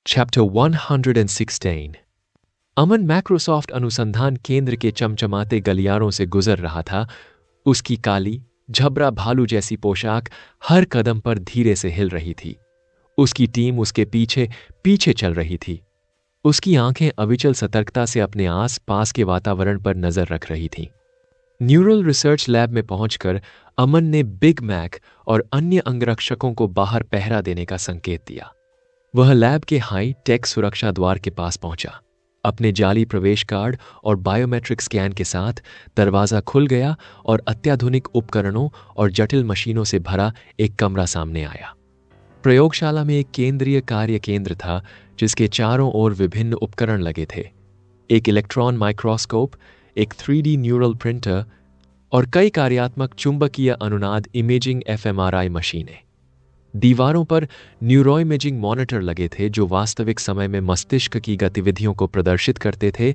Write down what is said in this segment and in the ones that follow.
Chapter 116। अमन Microsoft अनुसंधान केंद्र के चमचमाते गलियारों से गुजर रहा था। उसकी काली झबरा भालू जैसी पोशाक हर कदम पर धीरे से हिल रही थी। उसकी टीम उसके पीछे पीछे चल रही थी। उसकी आंखें अविचल सतर्कता से अपने आस पास के वातावरण पर नजर रख रही थीं। न्यूरल रिसर्च लैब में पहुंचकर अमन ने बिग मैक और अन्य अंगरक्षकों को बाहर पहरा देने का संकेत दिया। वह लैब के हाई टेक सुरक्षा द्वार के पास पहुंचा। अपने जाली प्रवेश कार्ड और बायोमेट्रिक स्कैन के साथ दरवाजा खुल गया और अत्याधुनिक उपकरणों और जटिल मशीनों से भरा एक कमरा सामने आया। प्रयोगशाला में एक केंद्रीय कार्य केंद्र था जिसके चारों ओर विभिन्न उपकरण लगे थे। एक इलेक्ट्रॉन माइक्रोस्कोप, एक 3D न्यूरल प्रिंटर और कई कार्यात्मक चुंबकीय अनुनाद इमेजिंग FMRI मशीनें। दीवारों पर न्यूरोइमेजिंग मॉनिटर लगे थे जो वास्तविक समय में मस्तिष्क की गतिविधियों को प्रदर्शित करते थे,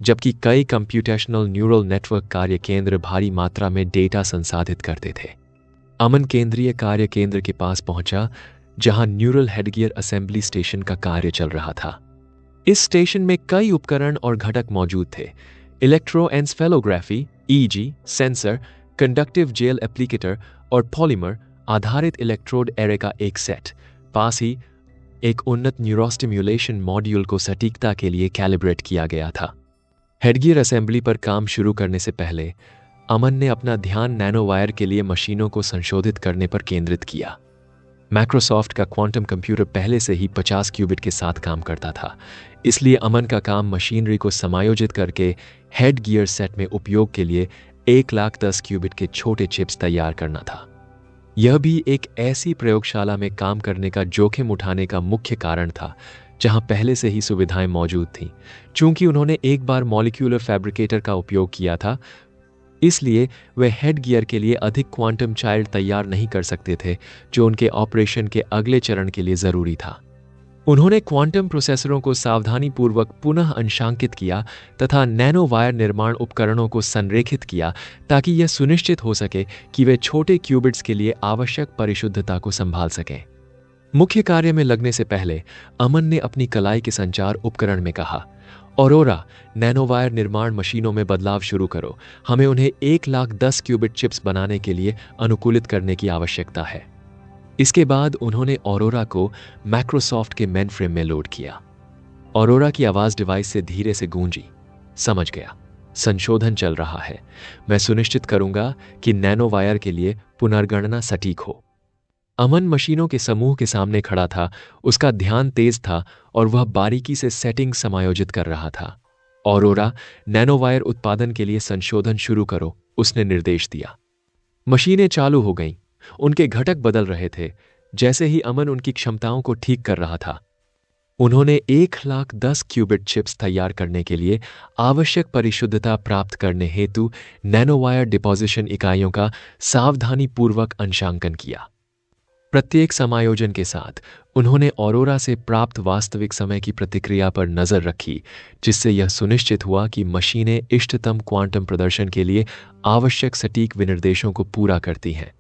जबकि कई कंप्यूटेशनल न्यूरल नेटवर्क कार्य केंद्र भारी मात्रा में डेटा संसाधित करते थे। अमन केंद्रीय कार्य केंद्र के पास पहुंचा, जहां न्यूरल हेडगियर असेंबली स्टेशन का कार्य चल रहा था। इस स्टेशन में कई उपकरण और घटक मौजूद थे। Electroencephalography, EEG, sensor, conductive gel applicator और पॉलीमर आधारित इलेक्ट्रोड एरे का एक सेट। पास ही एक उन्नत न्यूरोस्टिम्युलेशन मॉड्यूल को सटीकता के लिए कैलिब्रेट किया गया था। हेडगियर असेंबली पर काम शुरू करने से पहले अमन ने अपना ध्यान नैनोवायर के लिए मशीनों को संशोधित करने पर केंद्रित किया। माइक्रोसॉफ्ट का क्वांटम कंप्यूटर पहले से ही 50 क्यूबिट के साथ काम करता था, इसलिए अमन का काम मशीनरी को समायोजित करके हेड गियर सेट में उपयोग के लिए 1,10,000 क्यूबिट के छोटे चिप्स तैयार करना था। यह भी एक ऐसी प्रयोगशाला में काम करने का जोखिम उठाने का मुख्य कारण था जहां पहले से ही सुविधाएं मौजूद थीं। चूंकि उन्होंने एक बार मॉलिक्यूलर फैब्रिकेटर का उपयोग किया था, इसलिए वे हेड गियर के लिए अधिक क्वांटम चाइल्ड तैयार नहीं कर सकते थे, जो उनके ऑपरेशन के अगले चरण के लिए जरूरी था। उन्होंने क्वांटम प्रोसेसरों को सावधानीपूर्वक पुनः अंशांकित किया तथा नैनो वायर निर्माण उपकरणों को संरेखित किया ताकि यह सुनिश्चित हो सके कि वे छोटे क्यूबिट्स के लिए आवश्यक परिशुद्धता को संभाल सकें। मुख्य कार्य में लगने से पहले अमन ने अपनी कलाई के संचार उपकरण में कहा, ऑरोरा, नैनोवायर निर्माण मशीनों में बदलाव शुरू करो। हमें उन्हें 1,10,000 क्यूबिट चिप्स बनाने के लिए अनुकूलित करने की आवश्यकता है। इसके बाद उन्होंने ऑरोरा को माइक्रोसॉफ्ट के मेनफ्रेम में लोड किया। ऑरोरा की आवाज डिवाइस से धीरे से गूंजी। समझ गया, संशोधन चल रहा है। मैं सुनिश्चित करूंगा कि नैनोवायर के लिए पुनर्गणना सटीक हो। अमन मशीनों के समूह के सामने खड़ा था। उसका ध्यान तेज था और वह बारीकी से सेटिंग समायोजित कर रहा था। ऑरोरा, नैनोवायर उत्पादन के लिए संशोधन शुरू करो, उसने निर्देश दिया। मशीनें चालू हो गईं। उनके घटक बदल रहे थे जैसे ही अमन उनकी क्षमताओं को ठीक कर रहा था। उन्होंने 1,10,000 क्यूबिट चिप्स तैयार करने के लिए आवश्यक परिशुद्धता प्राप्त करने हेतु नैनोवायर डिपोजिशन इकाइयों का सावधानीपूर्वक अंशांकन किया। प्रत्येक समायोजन के साथ उन्होंने ऑरोरा से प्राप्त वास्तविक समय की प्रतिक्रिया पर नजर रखी, जिससे यह सुनिश्चित हुआ कि मशीनें इष्टतम क्वांटम प्रदर्शन के लिए आवश्यक सटीक विनिर्देशों को पूरा करती हैं।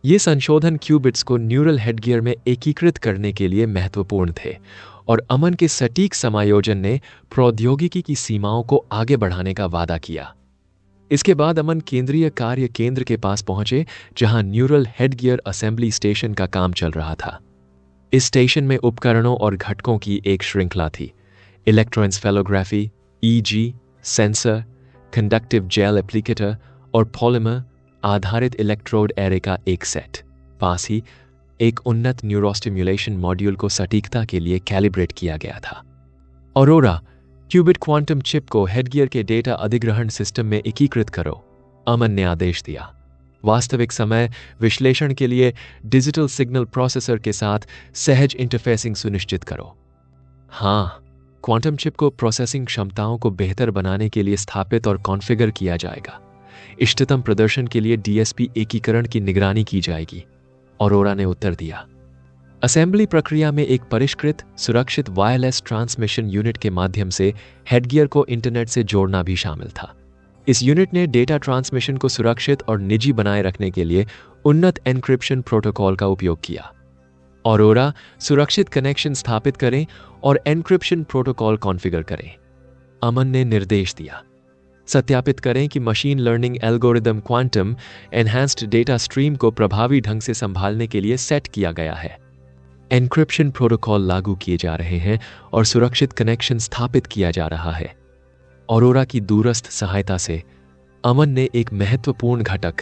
ये संशोधन क्यूबिट्स को न्यूरल हेडगियर में एकीकृत करने के लिए महत्वपूर्ण थे और अमन के सटीक समायोजन ने प्रौद्योगिकी की सीमाओं को आगे बढ़ाने का वादा किया। इसके बाद अमन केंद्रीय कार्य केंद्र के पास पहुंचे, जहां न्यूरल हेडगियर असेंबली स्टेशन का काम चल रहा था। इस स्टेशन में उपकरणों और घटकों की एक श्रृंखला थी। Electroencephalography, EEG, sensor, conductive gel applicator और पॉलीमर आधारित इलेक्ट्रोड एरे का एक सेट। पास ही एक उन्नत न्यूरोस्टिम्युलेशन मॉड्यूल को सटीकता के लिए कैलिब्रेट किया गया था। ऑरोरा, क्यूबिट क्वांटम चिप को हेडगियर के डेटा अधिग्रहण सिस्टम में एकीकृत करो, अमन ने आदेश दिया। वास्तविक समय विश्लेषण के लिए डिजिटल सिग्नल प्रोसेसर के साथ सहज इंटरफेसिंग सुनिश्चित करो। हाँ, क्वांटम चिप को प्रोसेसिंग क्षमताओं को बेहतर बनाने के लिए स्थापित और कॉन्फ़िगर किया जाएगा। इष्टतम प्रदर्शन के लिए DSP एकीकरण की निगरानी की जाएगी, ऑरोरा ने उत्तर दिया। असेंबली प्रक्रिया में एक परिष्कृत, सुरक्षित वायरलेस ट्रांसमिशन यूनिट के माध्यम से हेडगियर को इंटरनेट से जोड़ना भी शामिल था। इस यूनिट ने डेटा ट्रांसमिशन को सुरक्षित और निजी बनाए रखने के लिए उन्नत एन्क्रिप्शन प्रोटोकॉल का उपयोग किया। ऑरोरा सुरक्षित कनेक्शन स्थापित करें और एन्क्रिप्शन प्रोटोकॉल कॉन्फ़िगर करें। अमन ने निर्देश दिया। सत्यापित करें कि machine learning algorithm quantum enhanced data stream को प्रभावी ढंग से संभालने के लिए सेट किया गया है। एन्क्रिप्शन प्रोटोकॉल लागू किए जा रहे हैं और सुरक्षित कनेक्शन स्थापित किया जा रहा है। ऑरोरा की दूरस्थ सहायता से अमन ने एक महत्वपूर्ण घटक,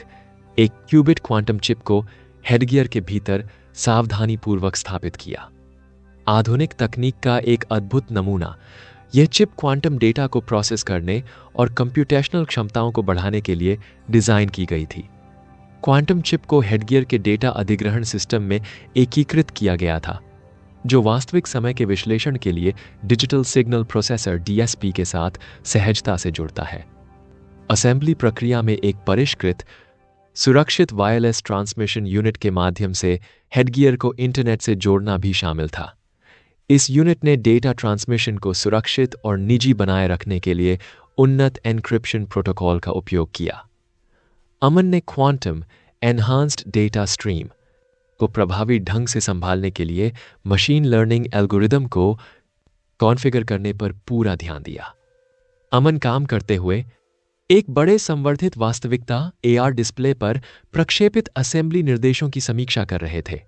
एक क्यूबिट क्वांटम चिप को हेडगियर के भीतर सावधानीपूर्वक स्थापित किया। आधुनिक तकनीक का एक अद्भुत नमूना, यह चिप क्वांटम डेटा को प्रोसेस करने और कंप्यूटेशनल क्षमताओं को बढ़ाने के लिए डिजाइन की गई थी। क्वांटम चिप को हेडगियर के डेटा अधिग्रहण सिस्टम में एकीकृत किया गया था, जो वास्तविक समय के विश्लेषण के लिए डिजिटल सिग्नल प्रोसेसर डीएसपी के साथ सहजता से जुड़ता है। असेंबली प्रक्रिया में एक परिष्कृत सुरक्षित वायरलेस ट्रांसमिशन यूनिट के माध्यम से हेडगियर को इंटरनेट से जोड़ना भी शामिल था। इस यूनिट ने डेटा ट्रांसमिशन को सुरक्षित और निजी बनाए रखने के लिए उन्नत एन्क्रिप्शन प्रोटोकॉल का उपयोग किया। अमन ने क्वांटम एनहांस्ड डेटा स्ट्रीम को प्रभावी ढंग से संभालने के लिए मशीन लर्निंग एल्गोरिदम को कॉन्फ़िगर करने पर पूरा ध्यान दिया। अमन काम करते हुए एक बड़े संवर्धित वास्तविकता एआर डिस्प्ले पर प्रक्षेपित असेंबली निर्देशों की समीक्षा कर रहे थे।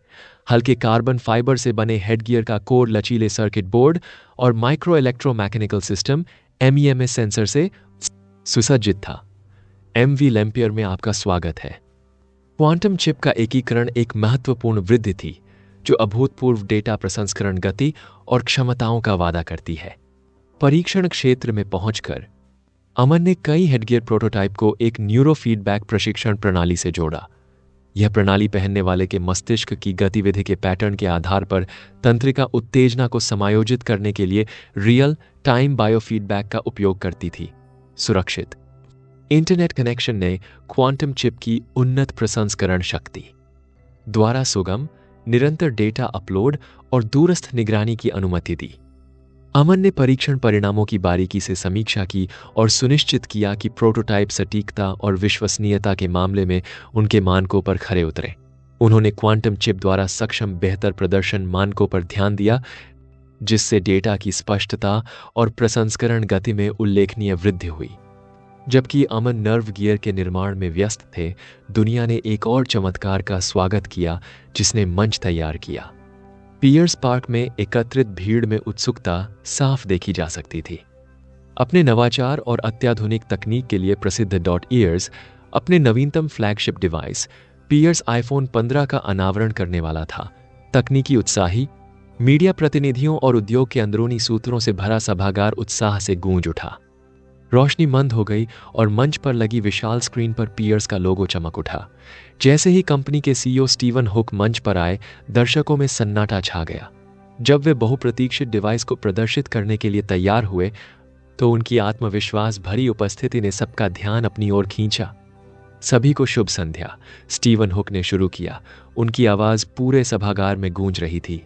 हल्के कार्बन फाइबर से बने हेडगियर का कोर लचीले सर्किट बोर्ड और micro electromechanical system MEMS sensor से सुसज्जित था। एमवी लैम्पियर में आपका स्वागत है। क्वांटम चिप का एकीकरण एक महत्वपूर्ण वृद्धि थी, जो अभूतपूर्व डेटा प्रसंस्करण गति और क्षमताओं का वादा करती है। परीक्षण क्षेत्र में पहुंचकर अमन ने कई हेडगियर प्रोटोटाइप को एक न्यूरो फीडबैक प्रशिक्षण प्रणाली से जोड़ा। यह प्रणाली पहनने वाले के मस्तिष्क की गतिविधि के पैटर्न के आधार पर तंत्रिका उत्तेजना को समायोजित करने के लिए रियल टाइम बायोफीडबैक का उपयोग करती थी। सुरक्षित इंटरनेट कनेक्शन ने क्वांटम चिप की उन्नत प्रसंस्करण शक्ति द्वारा सुगम, निरंतर डेटा अपलोड और दूरस्थ निगरानी की अनुमति दी। अमन ने परीक्षण परिणामों की बारीकी से समीक्षा की और सुनिश्चित किया कि प्रोटोटाइप सटीकता और विश्वसनीयता के मामले में उनके मानकों पर खरे उतरे। उन्होंने क्वांटम चिप द्वारा सक्षम बेहतर प्रदर्शन मानकों पर ध्यान दिया, जिससे डेटा की स्पष्टता और प्रसंस्करण गति में उल्लेखनीय वृद्धि हुई। जबकि अमन नर्व गियर के निर्माण में व्यस्त थे, दुनिया ने एक और चमत्कार का स्वागत किया जिसने मंच तैयार किया। पियर्स पार्क में एकत्रित भीड़ में उत्सुकता साफ देखी जा सकती थी। अपने नवाचार और अत्याधुनिक तकनीक के लिए प्रसिद्ध .ears अपने नवीनतम फ्लैगशिप डिवाइस पियर्स आईफोन 15 का अनावरण करने वाला था। तकनीकी उत्साही, मीडिया प्रतिनिधियों और उद्योग के अंदरूनी सूत्रों से भरा सभागार उत्साह से गूंज उठा। रोशनी मंद हो गई और मंच पर लगी विशाल स्क्रीन पर पियर्स का लोगो चमक उठा। जैसे ही कंपनी के सीईओ स्टीवन हुक मंच पर आए, दर्शकों में सन्नाटा छा गया। जब वे बहुप्रतीक्षित डिवाइस को प्रदर्शित करने के लिए तैयार हुए, तो उनकी आत्मविश्वास भरी उपस्थिति ने सबका ध्यान अपनी ओर खींचा। सभी को शुभ संध्या, स्टीवन हुक ने शुरू किया। उनकी आवाज पूरे सभागार में गूंज रही थी।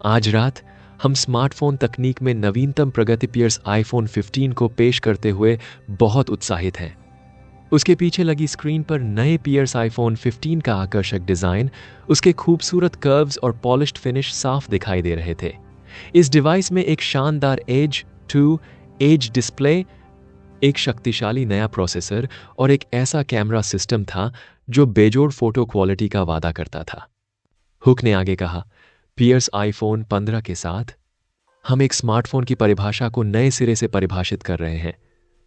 आज रात हम स्मार्टफोन तकनीक में नवीनतम प्रगति पियर्स आईफोन 15 को पेश करते हुए बहुत उत्साहित हैं। उसके पीछे लगी स्क्रीन पर नए पियर्स आईफोन 15 का आकर्षक डिजाइन, उसके खूबसूरत कर्व्स और पॉलिश्ड फिनिश साफ दिखाई दे रहे थे। इस डिवाइस में एक शानदार एज टू एज डिस्प्ले, एक शक्तिशाली नया प्रोसेसर और एक ऐसा कैमरा सिस्टम था जो बेजोड़ फोटो क्वालिटी का वादा करता था। हुक ने आगे कहा, पियर्स आईफोन 15 के साथ हम एक स्मार्टफोन की परिभाषा को नए सिरे से परिभाषित कर रहे हैं।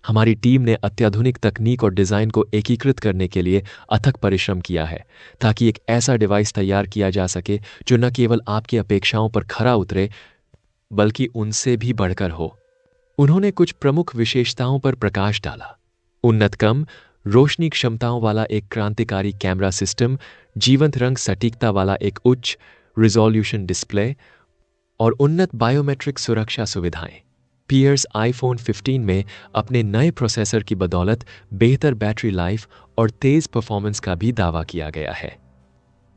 हमारी टीम ने अत्याधुनिक तकनीक और डिजाइन को एकीकृत करने के लिए अथक परिश्रम किया है, ताकि एक ऐसा डिवाइस तैयार किया जा सके जो न केवल आपकी अपेक्षाओं पर खरा उतरे, बल्कि उनसे भी बढ़कर हो। उन्होंने कुछ प्रमुख विशेषताओं पर प्रकाश डाला। उन्नत कम रोशनी क्षमताओं वाला एक क्रांतिकारी कैमरा सिस्टम, जीवंत रंग सटीकता वाला एक उच्च रिजोल्यूशन डिस्प्ले और उन्नत बायोमेट्रिक सुरक्षा सुविधाएं। पियर्स आईफोन 15 में अपने नए प्रोसेसर की बदौलत बेहतर बैटरी लाइफ और तेज परफॉर्मेंस का भी दावा किया गया है।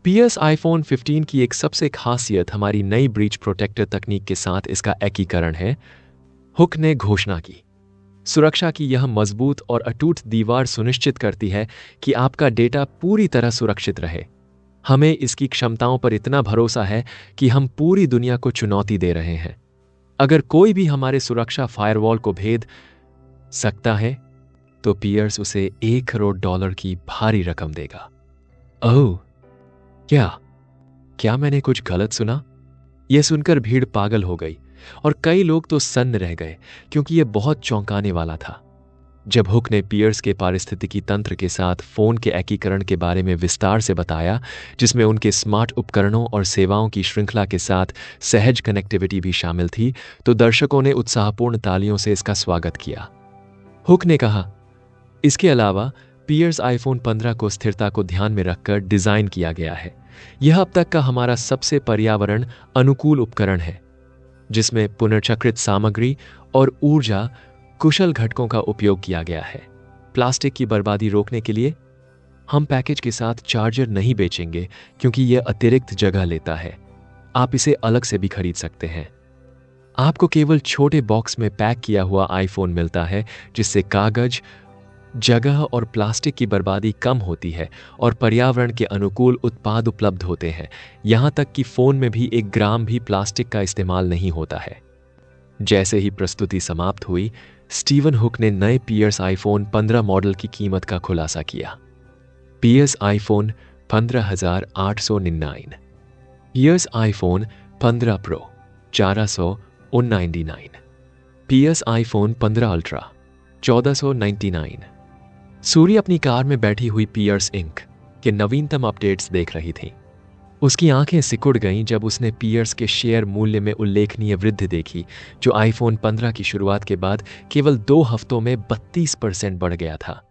पियर्स आईफोन 15 की एक सबसे खासियत हमारी नई ब्रीच प्रोटेक्टर तकनीक के साथ इसका एकीकरण है, हुक ने घोषणा की। सुरक्षा की यह मजबूत और अटूट दीवार सुनिश्चित करती है कि आपका डेटा पूरी तरह सुरक्षित रहे। हमें इसकी क्षमताओं पर इतना भरोसा है कि हम पूरी दुनिया को चुनौती दे रहे हैं। अगर कोई भी हमारे सुरक्षा फायरवॉल को भेद सकता है तो पियर्स उसे $1 करोड़ की भारी रकम देगा। ओह, क्या क्या मैंने कुछ गलत सुना? यह सुनकर भीड़ पागल हो गई और कई लोग तो सन्न रह गए, क्योंकि यह बहुत चौंकाने वाला था। जब हुक ने पियर्स के पारिस्थितिकी तंत्र के साथ फोन के एकीकरण के बारे में विस्तार से बताया, जिसमें उनके स्मार्ट उपकरणों और सेवाओं की श्रृंखला के साथ सहज कनेक्टिविटी भी शामिल थी, तो दर्शकों ने उत्साहपूर्ण तालियों से इसका स्वागत किया। हुक ने कहा, इसके अलावा पियर्स आईफोन 15 को स्थिरता को ध्यान में रखकर डिजाइन किया गया है। यह अब तक का हमारा सबसे पर्यावरण अनुकूल उपकरण है, जिसमें पुनर्चक्रित सामग्री और ऊर्जा कुशल घटकों का उपयोग किया गया है। प्लास्टिक की बर्बादी रोकने के लिए हम पैकेज के साथ चार्जर नहीं बेचेंगे, क्योंकि यह अतिरिक्त जगह लेता है। आप इसे अलग से भी खरीद सकते हैं। आपको केवल छोटे बॉक्स में पैक किया हुआ आईफोन मिलता है, जिससे कागज, जगह और प्लास्टिक की बर्बादी कम होती है और पर्यावरण के अनुकूल उत्पाद उपलब्ध होते हैं। यहां तक कि फोन में भी 1 ग्राम भी प्लास्टिक का इस्तेमाल नहीं होता है। जैसे ही प्रस्तुति समाप्त हुई, स्टीवन हुक ने नए पियर्स आईफोन 15 मॉडल की कीमत का खुलासा किया। पियर्स आईफोन 15,899, पियर्स आईफोन 15 प्रो 499, पियर्स आईफोन 15 अल्ट्रा 1499। सूरी अपनी कार में बैठी हुई पियर्स इंक के नवीनतम अपडेट्स देख रही थी। उसकी आंखें सिकुड़ गईं जब उसने पियर्स के शेयर मूल्य में उल्लेखनीय वृद्धि देखी, जो आईफोन 15 की शुरुआत के बाद केवल 2 हफ्तों में 32% बढ़ गया था।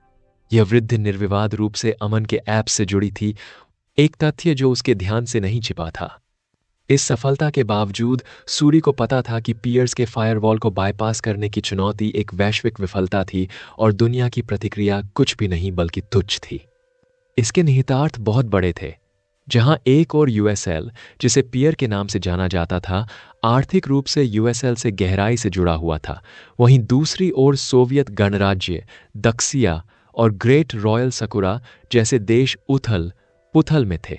यह वृद्धि निर्विवाद रूप से अमन के ऐप से जुड़ी थी, एक तथ्य जो उसके ध्यान से नहीं छिपा था। इस सफलता के बावजूद सूरी को पता था कि पियर्स के फायरवॉल को बाईपास करने की चुनौती एक वैश्विक विफलता थी और दुनिया की प्रतिक्रिया कुछ भी नहीं बल्कि तुच्छ थी। इसके निहितार्थ बहुत बड़े थे। जहां एक और यूएसएल, जिसे पियर के नाम से जाना जाता था, आर्थिक रूप से यूएसएल से गहराई से जुड़ा हुआ था, वहीं दूसरी ओर सोवियत गणराज्य, दक्षिया और ग्रेट रॉयल सकुरा जैसे देश उथल पुथल में थे।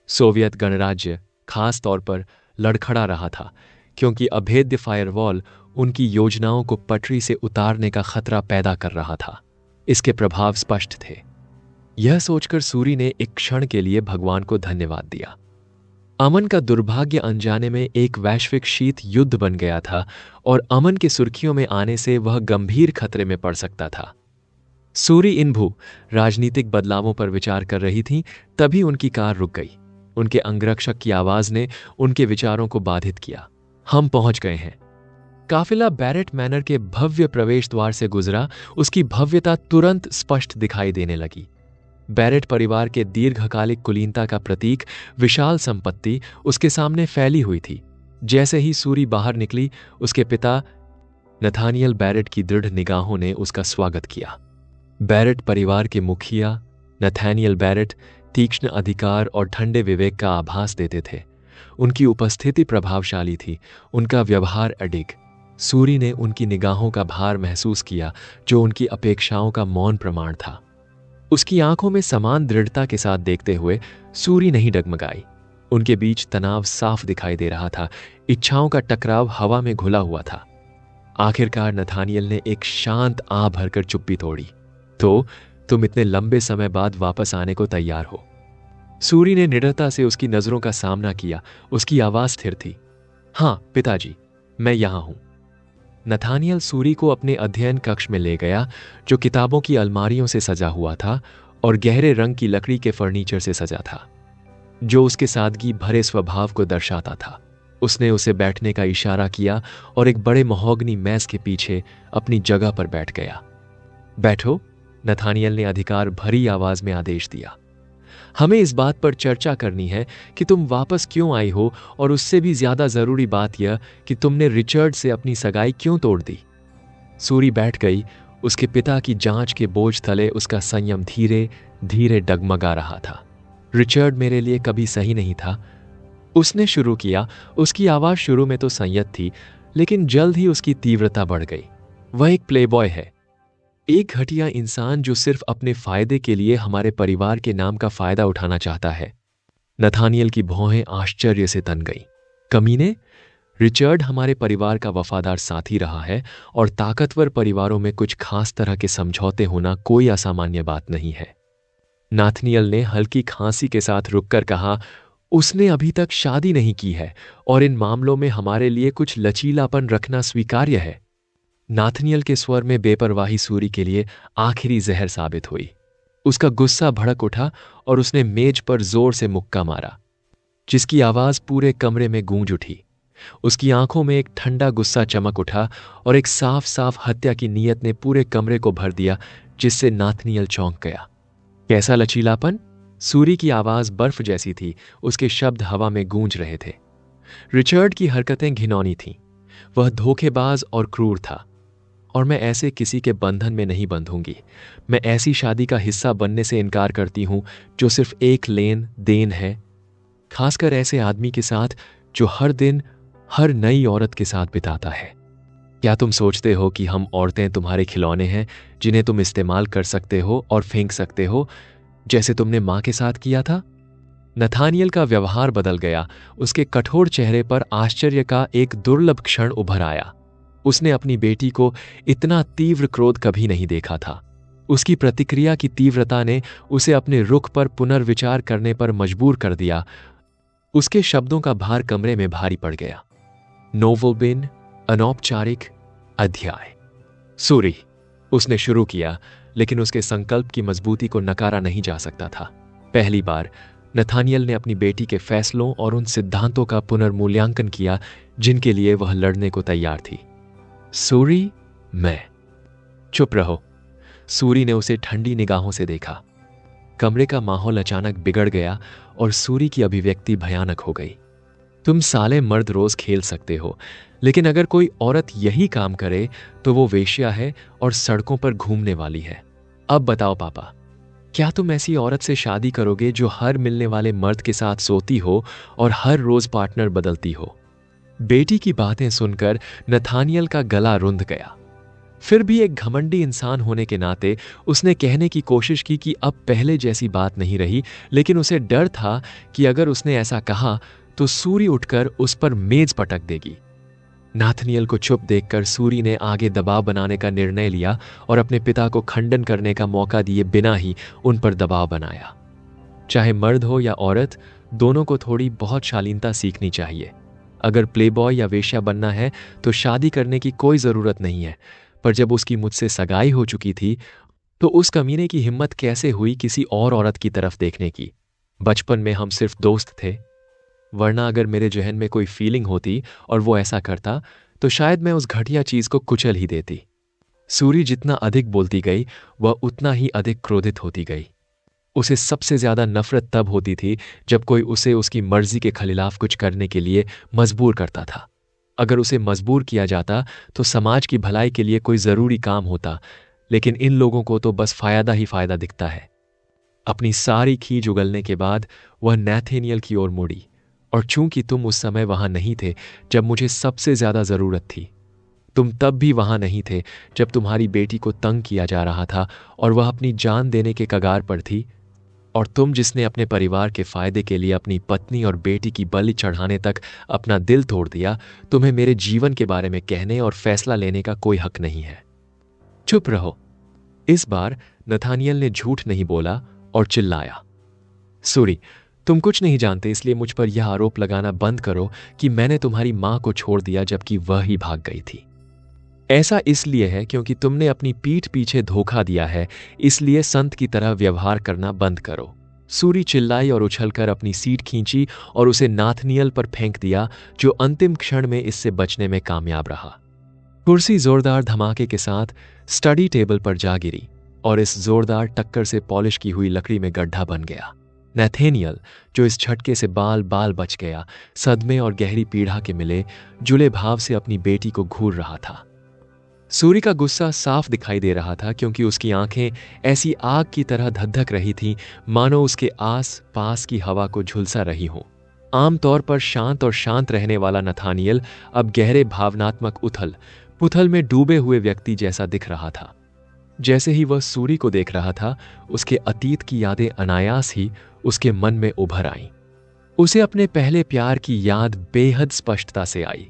सोवियत गणराज्य खास तौर पर लड़खड़ा रहा था, क्योंकि अभेद्य फायरवॉल उनकी योजनाओं को पटरी से उतारने का खतरा पैदा कर रहा था। इसके प्रभाव स्पष्ट थे। यह सोचकर सूरी ने एक क्षण के लिए भगवान को धन्यवाद दिया। अमन का दुर्भाग्य अनजाने में एक वैश्विक शीत युद्ध बन गया था और अमन के सुर्खियों में आने से वह गंभीर खतरे में पड़ सकता था। सूरी इन्भू राजनीतिक बदलावों पर विचार कर रही थी, तभी उनकी कार रुक गई। उनके अंगरक्षक की आवाज ने उनके विचारों को बाधित किया। हम पहुंच गए हैं। काफिला बैरेट मैनर के भव्य प्रवेश द्वार से गुजरा। उसकी भव्यता तुरंत स्पष्ट दिखाई देने लगी। बैरेट परिवार के दीर्घकालिक कुलीनता का प्रतीक, विशाल संपत्ति उसके सामने फैली हुई थी। जैसे ही सूरी बाहर निकली, उसके पिता नथानियल बैरेट की दृढ़ निगाहों ने उसका स्वागत किया। बैरेट परिवार के मुखिया नथानियल बैरेट तीक्ष्ण अधिकार और ठंडे विवेक का आभास देते थे। उनकी उपस्थिति प्रभावशाली थी, उनका व्यवहार अडिग। सूरी ने उनकी निगाहों का भार महसूस किया, जो उनकी अपेक्षाओं का मौन प्रमाण था। उसकी आंखों में समान दृढ़ता के साथ देखते हुए सूरी नहीं डगमगाई। उनके बीच तनाव साफ दिखाई दे रहा था, इच्छाओं का टकराव हवा में घुला हुआ था। आखिरकार नथानियल ने एक शांत आ भरकर चुप्पी तोड़ी। तो तुम इतने लंबे समय बाद वापस आने को तैयार हो? सूरी ने निडरता से उसकी नजरों का सामना किया। उसकी आवाज स्थिर थी। हां पिताजी, मैं यहां हूं। नथानियल सूरी को अपने अध्ययन कक्ष में ले गया, जो किताबों की अलमारियों से सजा हुआ था और गहरे रंग की लकड़ी के फर्नीचर से सजा था, जो उसके सादगी भरे स्वभाव को दर्शाता था। उसने उसे बैठने का इशारा किया और एक बड़े महोगनी मेज के पीछे अपनी जगह पर बैठ गया। बैठो, नथानियल ने अधिकार भरी आवाज में आदेश दिया। हमें इस बात पर चर्चा करनी है कि तुम वापस क्यों आई हो, और उससे भी ज्यादा जरूरी बात यह कि तुमने रिचर्ड से अपनी सगाई क्यों तोड़ दी। सूरी बैठ गई। उसके पिता की जांच के बोझ तले उसका संयम धीरे धीरे डगमगा रहा था। रिचर्ड मेरे लिए कभी सही नहीं था, उसने शुरू किया। उसकी आवाज शुरू में तो संयत थी, लेकिन जल्द ही उसकी तीव्रता बढ़ गई। वह एक प्लेबॉय है, एक घटिया इंसान जो सिर्फ अपने फायदे के लिए हमारे परिवार के नाम का फायदा उठाना चाहता है। नथानियल की भौहें आश्चर्य से तन गईं। कमीने, रिचर्ड हमारे परिवार का वफादार साथी रहा है और ताकतवर परिवारों में कुछ खास तरह के समझौते होना कोई असामान्य बात नहीं है। नाथनियल ने हल्की खांसी के साथ रुककर कहा, उसने अभी तक शादी नहीं की है और इन मामलों में हमारे लिए कुछ लचीलापन रखना स्वीकार्य है। नाथनियल के स्वर में बेपरवाही सूरी के लिए आखिरी जहर साबित हुई। उसका गुस्सा भड़क उठा और उसने मेज पर जोर से मुक्का मारा, जिसकी आवाज पूरे कमरे में गूंज उठी। उसकी आंखों में एक ठंडा गुस्सा चमक उठा और एक साफ साफ हत्या की नीयत ने पूरे कमरे को भर दिया, जिससे नाथनियल चौंक गया। कैसा लचीलापन? सूरी की आवाज बर्फ जैसी थी, उसके शब्द हवा में गूंज रहे थे। रिचर्ड की हरकतें घिनौनी थीं। वह धोखेबाज और क्रूर था, और मैं ऐसे किसी के बंधन में नहीं बंधूंगी। मैं ऐसी शादी का हिस्सा बनने से इनकार करती हूं जो सिर्फ एक लेन देन है, खासकर ऐसे आदमी के साथ जो हर दिन हर नई औरत के साथ बिताता है। क्या तुम सोचते हो कि हम औरतें तुम्हारे खिलौने हैं जिन्हें तुम इस्तेमाल कर सकते हो और फेंक सकते हो, जैसे तुमने मां के साथ किया था? नथानियल का व्यवहार बदल गया। उसके कठोर चेहरे पर आश्चर्य का एक दुर्लभ क्षण उभर आया। उसने अपनी बेटी को इतना तीव्र क्रोध कभी नहीं देखा था। उसकी प्रतिक्रिया की तीव्रता ने उसे अपने रुख पर पुनर्विचार करने पर मजबूर कर दिया। उसके शब्दों का भार कमरे में भारी पड़ गया। नोवोबिन, अनौपचारिक अध्याय। सूरी, उसने शुरू किया, लेकिन उसके संकल्प की मजबूती को नकारा नहीं जा सकता था। पहली बार नथानियल ने अपनी बेटी के फैसलों और उन सिद्धांतों का पुनर्मूल्यांकन किया जिनके लिए वह लड़ने को तैयार थी। सूरी, मैं। चुप रहो। सूरी ने उसे ठंडी निगाहों से देखा। कमरे का माहौल अचानक बिगड़ गया और सूरी की अभिव्यक्ति भयानक हो गई। तुम साले मर्द रोज खेल सकते हो, लेकिन अगर कोई औरत यही काम करे तो वो वेश्या है और सड़कों पर घूमने वाली है। अब बताओ पापा, क्या तुम ऐसी औरत से शादी करोगे जो हर मिलने वाले मर्द के साथ सोती हो और हर रोज पार्टनर बदलती हो? बेटी की बातें सुनकर नथानियल का गला रुंध गया। फिर भी एक घमंडी इंसान होने के नाते उसने कहने की कोशिश की कि अब पहले जैसी बात नहीं रही, लेकिन उसे डर था कि अगर उसने ऐसा कहा तो सूरी उठकर उस पर मेज पटक देगी। नाथनियल को चुप देखकर सूरी ने आगे दबाव बनाने का निर्णय लिया और अपने पिता को खंडन करने का मौका दिए बिना ही उन पर दबाव बनाया। चाहे मर्द हो या औरत, दोनों को थोड़ी बहुत शालीनता सीखनी चाहिए। अगर प्लेबॉय या वेश्या बनना है तो शादी करने की कोई जरूरत नहीं है। पर जब उसकी मुझसे सगाई हो चुकी थी तो उस कमीने की हिम्मत कैसे हुई किसी और औरत की तरफ देखने की? बचपन में हम सिर्फ दोस्त थे, वरना अगर मेरे जहन में कोई फीलिंग होती और वो ऐसा करता तो शायद मैं उस घटिया चीज को कुचल ही देती। सूरी जितना अधिक बोलती गई वह उतना ही अधिक क्रोधित होती गई। उसे सबसे ज्यादा नफरत तब होती थी जब कोई उसे उसकी मर्जी के खिलाफ कुछ करने के लिए मजबूर करता था। अगर उसे मजबूर किया जाता तो समाज की भलाई के लिए कोई जरूरी काम होता, लेकिन इन लोगों को तो बस फायदा ही फायदा दिखता है। अपनी सारी खींच उगलने के बाद वह नैथेनियल की ओर मुड़ी, और चूंकि तुम उस समय वहां नहीं थे जब मुझे सबसे ज्यादा जरूरत थी, तुम तब भी वहां नहीं थे जब तुम्हारी बेटी को तंग किया जा रहा था और वह अपनी जान देने के कगार पर थी, और तुम जिसने अपने परिवार के फायदे के लिए अपनी पत्नी और बेटी की बलि चढ़ाने तक अपना दिल तोड़ दिया, तुम्हें मेरे जीवन के बारे में कहने और फैसला लेने का कोई हक नहीं है। चुप रहो। इस बार नथानियल ने झूठ नहीं बोला और चिल्लाया, सूरी, तुम कुछ नहीं जानते, इसलिए मुझ पर यह आरोप लगाना बंद करो कि मैंने तुम्हारी मां को छोड़ दिया जबकि वह ही भाग गई थी। ऐसा इसलिए है क्योंकि तुमने अपनी पीठ पीछे धोखा दिया है, इसलिए संत की तरह व्यवहार करना बंद करो। सूरी चिल्लाई और उछलकर अपनी सीट खींची और उसे नाथनियल पर फेंक दिया, जो अंतिम क्षण में इससे बचने में कामयाब रहा। कुर्सी जोरदार धमाके के साथ स्टडी टेबल पर जा गिरी और इस जोरदार टक्कर से पॉलिश की हुई लकड़ी में गड्ढा बन गया। नैथेनियल, जो इस झटके से बाल बाल बच गया, सदमे और गहरी पीड़ा के मिले जुले भाव से अपनी बेटी को घूर रहा था। सूरी का गुस्सा साफ दिखाई दे रहा था क्योंकि उसकी आंखें ऐसी आग की तरह धधक रही थीं मानो उसके आस पास की हवा को झुलसा रही हों। आमतौर पर शांत और शांत रहने वाला नथानियल अब गहरे भावनात्मक उथल पुथल में डूबे हुए व्यक्ति जैसा दिख रहा था। जैसे ही वह सूरी को देख रहा था, उसके अतीत की यादें अनायास ही उसके मन में उभर आईं। उसे अपने पहले प्यार की याद बेहद स्पष्टता से आई।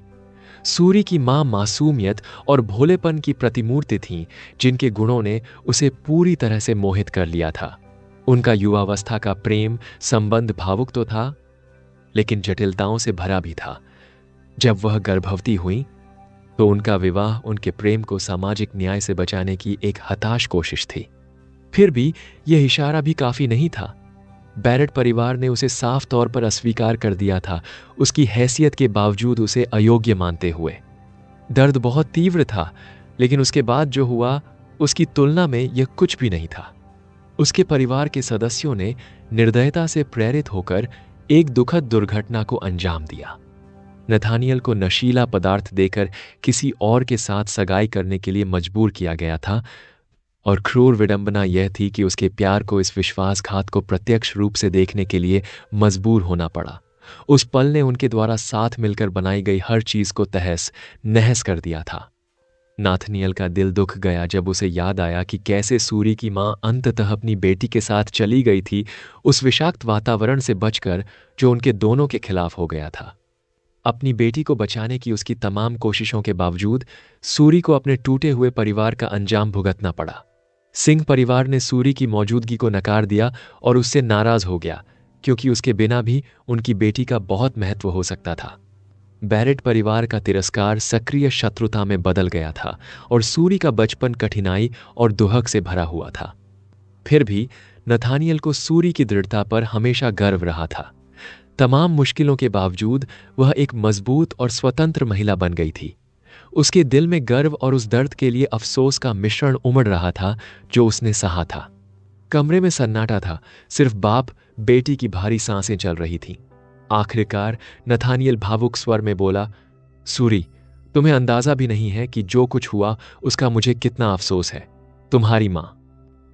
सूरी की मां मासूमियत और भोलेपन की प्रतिमूर्ति थीं, जिनके गुणों ने उसे पूरी तरह से मोहित कर लिया था। उनका युवावस्था का प्रेम संबंध भावुक तो था, लेकिन जटिलताओं से भरा भी था। जब वह गर्भवती हुई तो उनका विवाह उनके प्रेम को सामाजिक न्याय से बचाने की एक हताश कोशिश थी। फिर भी यह इशारा भी काफी नहीं था। बैरेट परिवार ने उसे साफ तौर पर अस्वीकार कर दिया था, उसकी हैसियत के बावजूद उसे अयोग्य मानते हुए। दर्द बहुत तीव्र था, लेकिन उसके बाद जो हुआ उसकी तुलना में यह कुछ भी नहीं था। उसके परिवार के सदस्यों ने निर्दयता से प्रेरित होकर एक दुखद दुर्घटना को अंजाम दिया। नथानियल को नशीला पदार्थ देकर किसी और के साथ सगाई करने के लिए मजबूर किया गया था, और क्रूर विडंबना यह थी कि उसके प्यार को इस विश्वासघात को प्रत्यक्ष रूप से देखने के लिए मजबूर होना पड़ा। उस पल ने उनके द्वारा साथ मिलकर बनाई गई हर चीज को तहस नहस कर दिया था। नाथनियल का दिल दुख गया जब उसे याद आया कि कैसे सूरी की मां अंततः अपनी बेटी के साथ चली गई थी, उस विषाक्त वातावरण से बचकर जो उनके दोनों के खिलाफ हो गया था। अपनी बेटी को बचाने की उसकी तमाम कोशिशों के बावजूद सूरी को अपने टूटे हुए परिवार का अंजाम भुगतना पड़ा। सिंह परिवार ने सूरी की मौजूदगी को नकार दिया और उससे नाराज हो गया, क्योंकि उसके बिना भी उनकी बेटी का बहुत महत्व हो सकता था। बैरेट परिवार का तिरस्कार सक्रिय शत्रुता में बदल गया था और सूरी का बचपन कठिनाई और दुहक से भरा हुआ था। फिर भी नथानियल को सूरी की दृढ़ता पर हमेशा गर्व रहा था। तमाम मुश्किलों के बावजूद वह एक मजबूत और स्वतंत्र महिला बन गई थी। उसके दिल में गर्व और उस दर्द के लिए अफसोस का मिश्रण उमड़ रहा था जो उसने सहा था। कमरे में सन्नाटा था, सिर्फ बाप बेटी की भारी सांसें चल रही थीं। आखिरकार नथानियल भावुक स्वर में बोला, सूरी, तुम्हें अंदाजा भी नहीं है कि जो कुछ हुआ उसका मुझे कितना अफसोस है। तुम्हारी मां,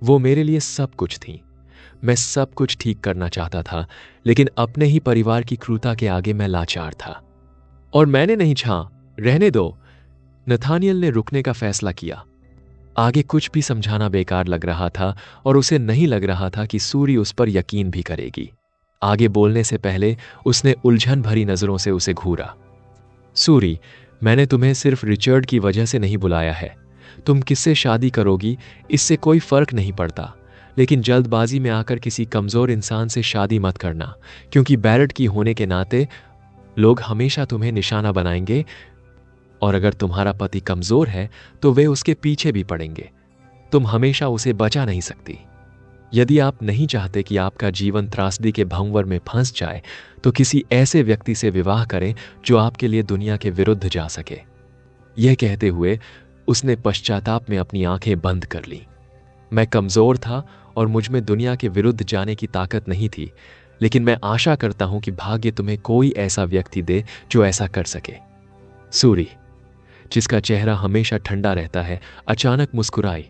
वो मेरे लिए सब कुछ थी। मैं सब कुछ ठीक करना चाहता था, लेकिन अपने ही परिवार की क्रूरता के आगे मैं लाचार था। और मैंने नहीं छा, रहने दो। नथानियल ने रुकने का फैसला किया। आगे कुछ भी समझाना बेकार लग रहा था और उसे नहीं लग रहा था कि सूरी उस पर यकीन भी करेगी। आगे बोलने से पहले उसने उलझन भरी नजरों से उसे घूरा। सूरी, मैंने तुम्हें सिर्फ रिचर्ड की वजह से नहीं बुलाया है। तुम किससे शादी करोगी इससे कोई फर्क नहीं पड़ता, लेकिन जल्दबाजी में आकर किसी कमजोर इंसान से शादी मत करना, क्योंकि बैरेट की होने के नाते लोग हमेशा तुम्हें निशाना बनाएंगे, और अगर तुम्हारा पति कमजोर है तो वे उसके पीछे भी पड़ेंगे। तुम हमेशा उसे बचा नहीं सकती। यदि आप नहीं चाहते कि आपका जीवन त्रासदी के भंवर में फंस जाए, तो किसी ऐसे व्यक्ति से विवाह करें जो आपके लिए दुनिया के विरुद्ध जा सके। यह कहते हुए उसने पश्चाताप में अपनी आंखें बंद कर ली। मैं कमजोर था और मुझ में दुनिया के विरुद्ध जाने की ताकत नहीं थी, लेकिन मैं आशा करता हूं कि भाग्य तुम्हें कोई ऐसा व्यक्ति दे जो ऐसा कर सके। सूरी, जिसका चेहरा हमेशा ठंडा रहता है, अचानक मुस्कुराई।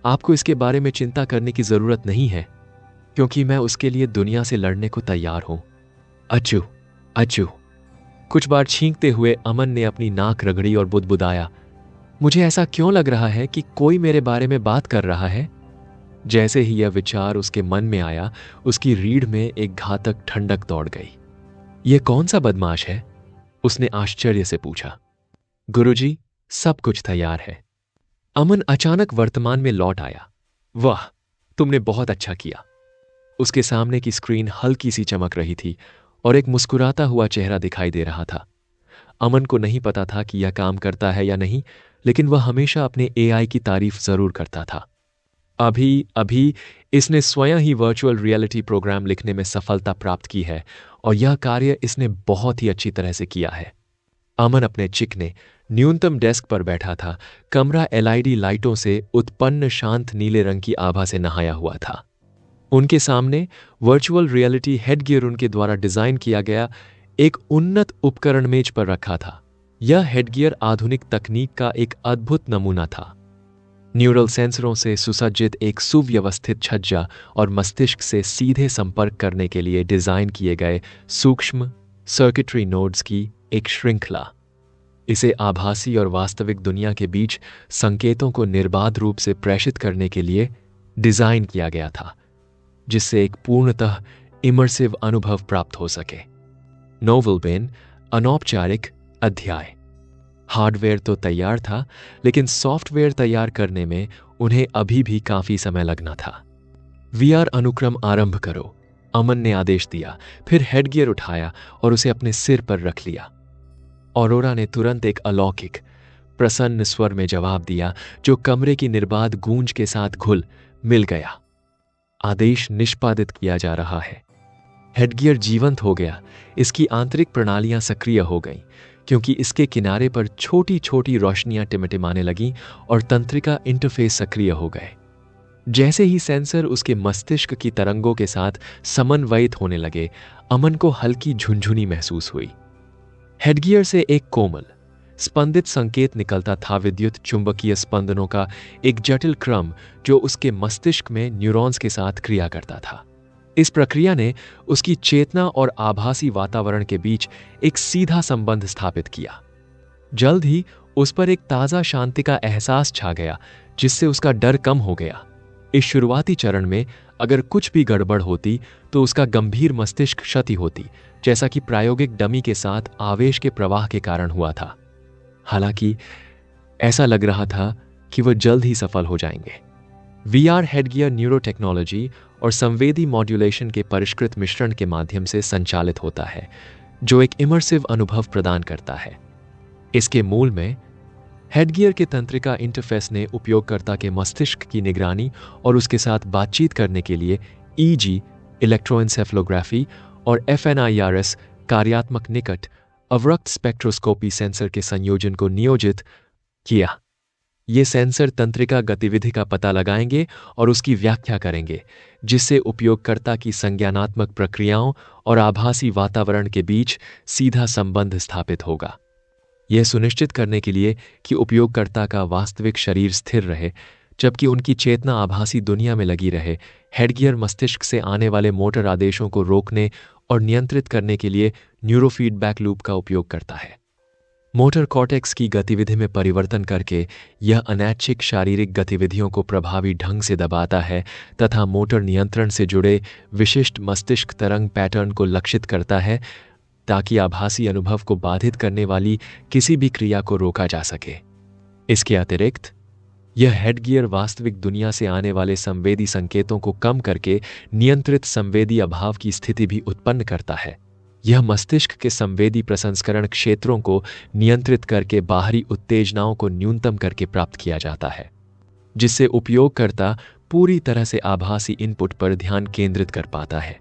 आपको इसके बारे में चिंता करने की जरूरत नहीं है, क्योंकि मैं उसके लिए दुनिया से लड़ने को तैयार हूं। अच्चू, अच्चू। कुछ बार छींकते हुए अमन ने अपनी नाक रगड़ी और बुदबुदाया, मुझे ऐसा क्यों लग रहा है कि कोई मेरे बारे में बात कर रहा है। जैसे ही यह विचार उसके मन में आया, उसकी रीढ़ में एक घातक ठंडक दौड़ गई। यह कौन सा बदमाश है? उसने आश्चर्य से पूछा। गुरुजी, सब कुछ तैयार है। अमन अचानक वर्तमान में लौट आया। वाह, तुमने बहुत अच्छा किया। उसके सामने की स्क्रीन हल्की सी चमक रही थी और एक मुस्कुराता हुआ चेहरा दिखाई दे रहा था। अमन को नहीं पता था कि यह काम करता है या नहीं, लेकिन वह हमेशा अपने एआई की तारीफ जरूर करता था। अभी इसने स्वयं ही वर्चुअल रियलिटी प्रोग्राम लिखने में सफलता प्राप्त की है, और यह कार्य इसने बहुत ही अच्छी तरह से किया है। अमन अपने चिकने न्यूनतम डेस्क पर बैठा था। कमरा एलईडी लाइटों से उत्पन्न शांत नीले रंग की आभा से नहाया हुआ था। उनके सामने वर्चुअल रियलिटी हेडगियर उनके द्वारा डिजाइन किया गया एक उन्नत उपकरण मेज पर रखा था। यह हेडगियर आधुनिक तकनीक का एक अद्भुत नमूना था। न्यूरल सेंसरों से सुसज्जित एक सुव्यवस्थित छज्जा और मस्तिष्क से सीधे संपर्क करने के लिए डिजाइन किए गए सूक्ष्म सर्किटरी नोड्स की एक श्रृंखला। इसे आभासी और वास्तविक दुनिया के बीच संकेतों को निर्बाध रूप से प्रेषित करने के लिए डिजाइन किया गया था, जिससे एक पूर्णतः इमर्सिव अनुभव प्राप्त हो सके। नोवेल बेन अनौपचारिक अध्याय। हार्डवेयर तो तैयार था, लेकिन सॉफ्टवेयर तैयार करने में उन्हें अभी भी काफी समय लगना था। वीआर अनुक्रम आरंभ करो, अमन ने आदेश दिया, फिर हेडगियर उठाया और उसे अपने सिर पर रख लिया। ऑरोरा ने तुरंत एक अलौकिक प्रसन्न स्वर में जवाब दिया, जो कमरे की निर्बाध गूंज के साथ घुल मिल गया। आदेश निष्पादित किया जा रहा है। हेडगियर जीवंत हो गया, इसकी आंतरिक प्रणालियां सक्रिय हो गईं, क्योंकि इसके किनारे पर छोटी छोटी रोशनियां टिमटिमाने लगीं और तंत्रिका इंटरफेस सक्रिय हो गए। जैसे ही सेंसर उसके मस्तिष्क की तरंगों के साथ समन्वयित होने लगे, अमन को हल्की झुंझुनी महसूस हुई। हेडगियर से एक कोमल स्पंदित संकेत निकलता था, विद्युत चुंबकीय स्पंदनों का एक जटिल क्रम जो उसके मस्तिष्क में न्यूरॉन्स के साथ क्रिया करता था। इस प्रक्रिया ने उसकी चेतना और आभासी वातावरण के बीच एक सीधा संबंध स्थापित किया। जल्द ही उस पर एक ताजा शांति का एहसास छा गया, जिससे उसका डर कम हो गया। इस शुरुआती चरण में अगर कुछ भी गड़बड़ होती तो उसका गंभीर मस्तिष्क क्षति होती, जैसा कि प्रायोगिक डमी के साथ आवेश के प्रवाह के कारण हुआ था। हालांकि ऐसा लग रहा था कि वह जल्द ही सफल हो जाएंगे। वीआर हेडगियर न्यूरोटेक्नोलॉजी और संवेदी मॉड्यूलेशन के परिष्कृत मिश्रण के माध्यम से संचालित होता है, जो एक इमर्सिव अनुभव प्रदान करता है। इसके मूल में हेडगियर के तंत्रिका इंटरफेस ने उपयोगकर्ता के मस्तिष्क की निगरानी और उसके साथ बातचीत करने के लिए ईजी इलेक्ट्रोएन्सेफलोग्राफी और एफएनआईआरएस कार्यात्मक निकट अवरक्त स्पेक्ट्रोस्कोपी सेंसर के संयोजन को नियोजित किया। ये सेंसर तंत्रिका गतिविधि का पता लगाएंगे और उसकी व्याख्या करेंगे, जिससे उपयोगकर्ता की संज्ञानात्मक प्रक्रियाओं और आभासी वातावरण के बीच सीधा संबंध स्थापित होगा। यह सुनिश्चित करने के लिए कि उपयोगकर्ता का वास्तविक शरीर स्थिर रहे जबकि उनकी चेतना आभासी दुनिया में लगी रहे, हेडगियर मस्तिष्क से आने वाले मोटर आदेशों को रोकने और नियंत्रित करने के लिए न्यूरोफीडबैक लूप का उपयोग करता है। मोटर कॉर्टेक्स की गतिविधि में परिवर्तन करके यह अनैच्छिक शारीरिक गतिविधियों को प्रभावी ढंग से दबाता है तथा मोटर नियंत्रण से जुड़े विशिष्ट मस्तिष्क तरंग पैटर्न को लक्षित करता है, ताकि आभासी अनुभव को बाधित करने वाली किसी भी क्रिया को रोका जा सके। इसके अतिरिक्त यह हेडगियर वास्तविक दुनिया से आने वाले संवेदी संकेतों को कम करके नियंत्रित संवेदी अभाव की स्थिति भी उत्पन्न करता है। यह मस्तिष्क के संवेदी प्रसंस्करण क्षेत्रों को नियंत्रित करके बाहरी उत्तेजनाओं को न्यूनतम करके प्राप्त किया जाता है, जिससे उपयोगकर्ता पूरी तरह से आभासी इनपुट पर ध्यान केंद्रित कर पाता है।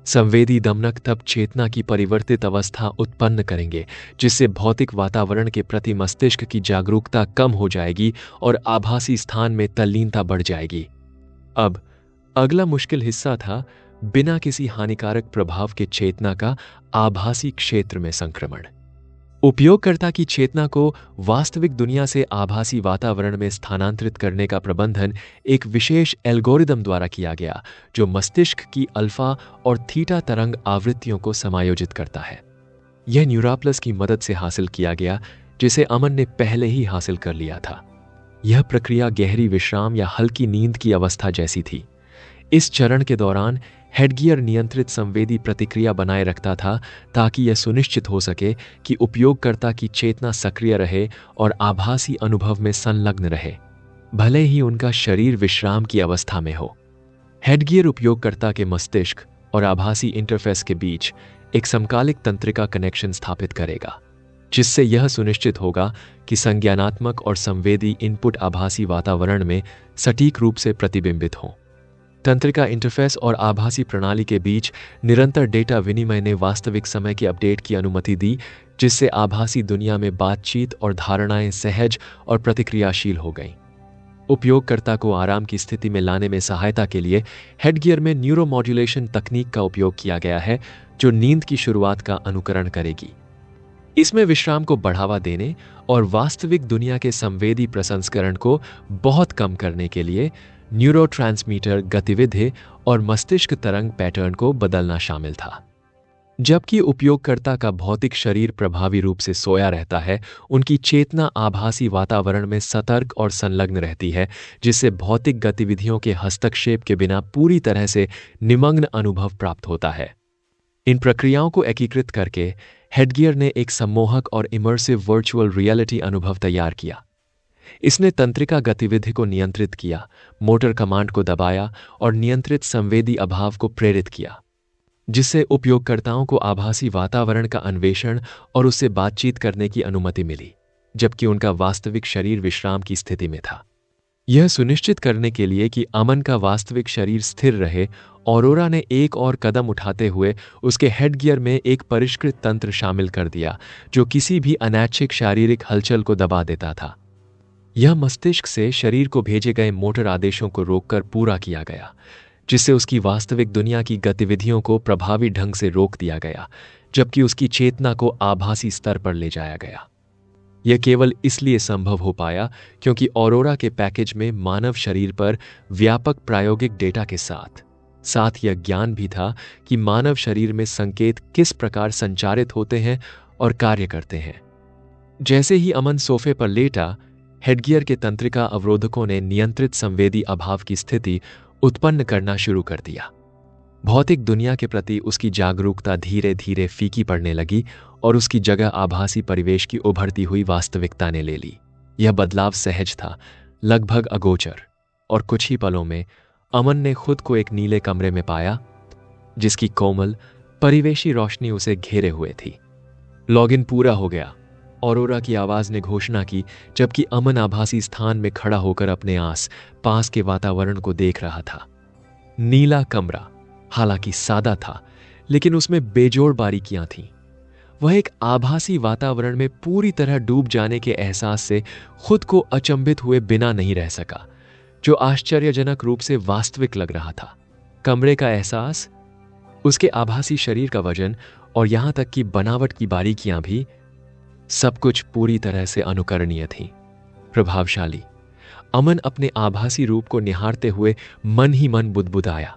संवेदी दमनक तब चेतना की परिवर्तित अवस्था उत्पन्न करेंगे, जिससे भौतिक वातावरण के प्रति मस्तिष्क की जागरूकता कम हो जाएगी और आभासी स्थान में तल्लीनता बढ़ जाएगी। अब अगला मुश्किल हिस्सा था बिना किसी हानिकारक प्रभाव के चेतना का आभासी क्षेत्र में संक्रमण। उपयोगकर्ता की चेतना को वास्तविक दुनिया से आभासी वातावरण में स्थानांतरित करने का प्रबंधन एक विशेष एल्गोरिदम द्वारा किया गया, जो मस्तिष्क की अल्फा और थीटा तरंग आवृत्तियों को समायोजित करता है। यह न्यूराप्लस की मदद से हासिल किया गया, जिसे अमन ने पहले ही हासिल कर लिया था। यह प्रक्रिया गहरी विश्राम या हल्की नींद की अवस्था जैसी थी। इस चरण के दौरान हेडगियर नियंत्रित संवेदी प्रतिक्रिया बनाए रखता था, ताकि यह सुनिश्चित हो सके कि उपयोगकर्ता की चेतना सक्रिय रहे और आभासी अनुभव में संलग्न रहे, भले ही उनका शरीर विश्राम की अवस्था में हो। हेडगियर उपयोगकर्ता के मस्तिष्क और आभासी इंटरफेस के बीच एक समकालिक तंत्रिका कनेक्शन स्थापित करेगा, जिससे यह सुनिश्चित होगा कि संज्ञानात्मक और संवेदी इनपुट आभासी वातावरण में सटीक रूप से प्रतिबिंबित हों। तंत्रिका इंटरफेस और आभासी प्रणाली के बीच निरंतर डेटा विनिमय ने वास्तविक समय के अपडेट की अनुमति दी, जिससे आभासी दुनिया में बातचीत और धारणाएं सहज और प्रतिक्रियाशील हो गईं। उपयोगकर्ता को आराम की स्थिति में लाने में सहायता के लिए हेडगियर में न्यूरोमॉड्यूलेशन तकनीक का उपयोग किया गया है, जो नींद की शुरुआत का अनुकरण करेगी। इसमें विश्राम को बढ़ावा देने और वास्तविक दुनिया के संवेदी प्रसंस्करण को बहुत कम करने के लिए न्यूरोट्रांसमीटर गतिविधि और मस्तिष्क तरंग पैटर्न को बदलना शामिल था। जबकि उपयोगकर्ता का भौतिक शरीर प्रभावी रूप से सोया रहता है, उनकी चेतना आभासी वातावरण में सतर्क और संलग्न रहती है, जिससे भौतिक गतिविधियों के हस्तक्षेप के बिना पूरी तरह से निमग्न अनुभव प्राप्त होता है। इन प्रक्रियाओं को एकीकृत करके हेडगियर ने एक सम्मोहक और इमर्सिव वर्चुअल रियलिटी अनुभव तैयार किया। इसने तंत्रिका गतिविधि को नियंत्रित किया, मोटर कमांड को दबाया और नियंत्रित संवेदी अभाव को प्रेरित किया, जिससे उपयोगकर्ताओं को आभासी वातावरण का अन्वेषण और उससे बातचीत करने की अनुमति मिली, जबकि उनका वास्तविक शरीर विश्राम की स्थिति में था। यह सुनिश्चित करने के लिए कि अमन का वास्तविक शरीर स्थिर रहे, ऑरोरा ने एक और कदम उठाते हुए उसके हेडगियर में एक परिष्कृत तंत्र शामिल कर दिया, जो किसी भी अनैच्छिक शारीरिक हलचल को दबा देता था। यह मस्तिष्क से शरीर को भेजे गए मोटर आदेशों को रोककर पूरा किया गया, जिससे उसकी वास्तविक दुनिया की गतिविधियों को प्रभावी ढंग से रोक दिया गया, जबकि उसकी चेतना को आभासी स्तर पर ले जाया गया। यह केवल इसलिए संभव हो पाया क्योंकि ऑरोरा के पैकेज में मानव शरीर पर व्यापक प्रायोगिक डेटा के साथ साथ यह ज्ञान भी था कि मानव शरीर में संकेत किस प्रकार संचारित होते हैं और कार्य करते हैं। जैसे ही अमन सोफे पर लेटा, हेडगियर के तंत्रिका अवरोधकों ने नियंत्रित संवेदी अभाव की स्थिति उत्पन्न करना शुरू कर दिया। भौतिक दुनिया के प्रति उसकी जागरूकता धीरे धीरे फीकी पड़ने लगी और उसकी जगह आभासी परिवेश की उभरती हुई वास्तविकता ने ले ली। यह बदलाव सहज था, लगभग अगोचर, और कुछ ही पलों में अमन ने खुद को एक नीले कमरे में पाया, जिसकी कोमल परिवेशी रोशनी उसे घेरे हुए थी। लॉगिन पूरा हो गया, ऑरोरा की आवाज ने घोषणा की, जबकि अमन आभासी स्थान में खड़ा होकर अपने आस पास के वातावरण को देख रहा था। नीला कमरा हालांकि सादा था, लेकिन उसमें बेजोड़ बारीकियां थीं। वह एक आभासी वातावरण में पूरी तरह डूब जाने के एहसास से खुद को अचंभित हुए बिना नहीं रह सका, जो आश्चर्यजनक रूप से वास्तविक लग रहा था। कमरे का एहसास, उसके आभासी शरीर का वजन और यहां तक कि बनावट की बारीकियां भी, सब कुछ पूरी तरह से अनुकरणीय थी, प्रभावशाली। अमन अपने आभासी रूप को निहारते हुए मन ही मन बुदबुदाया।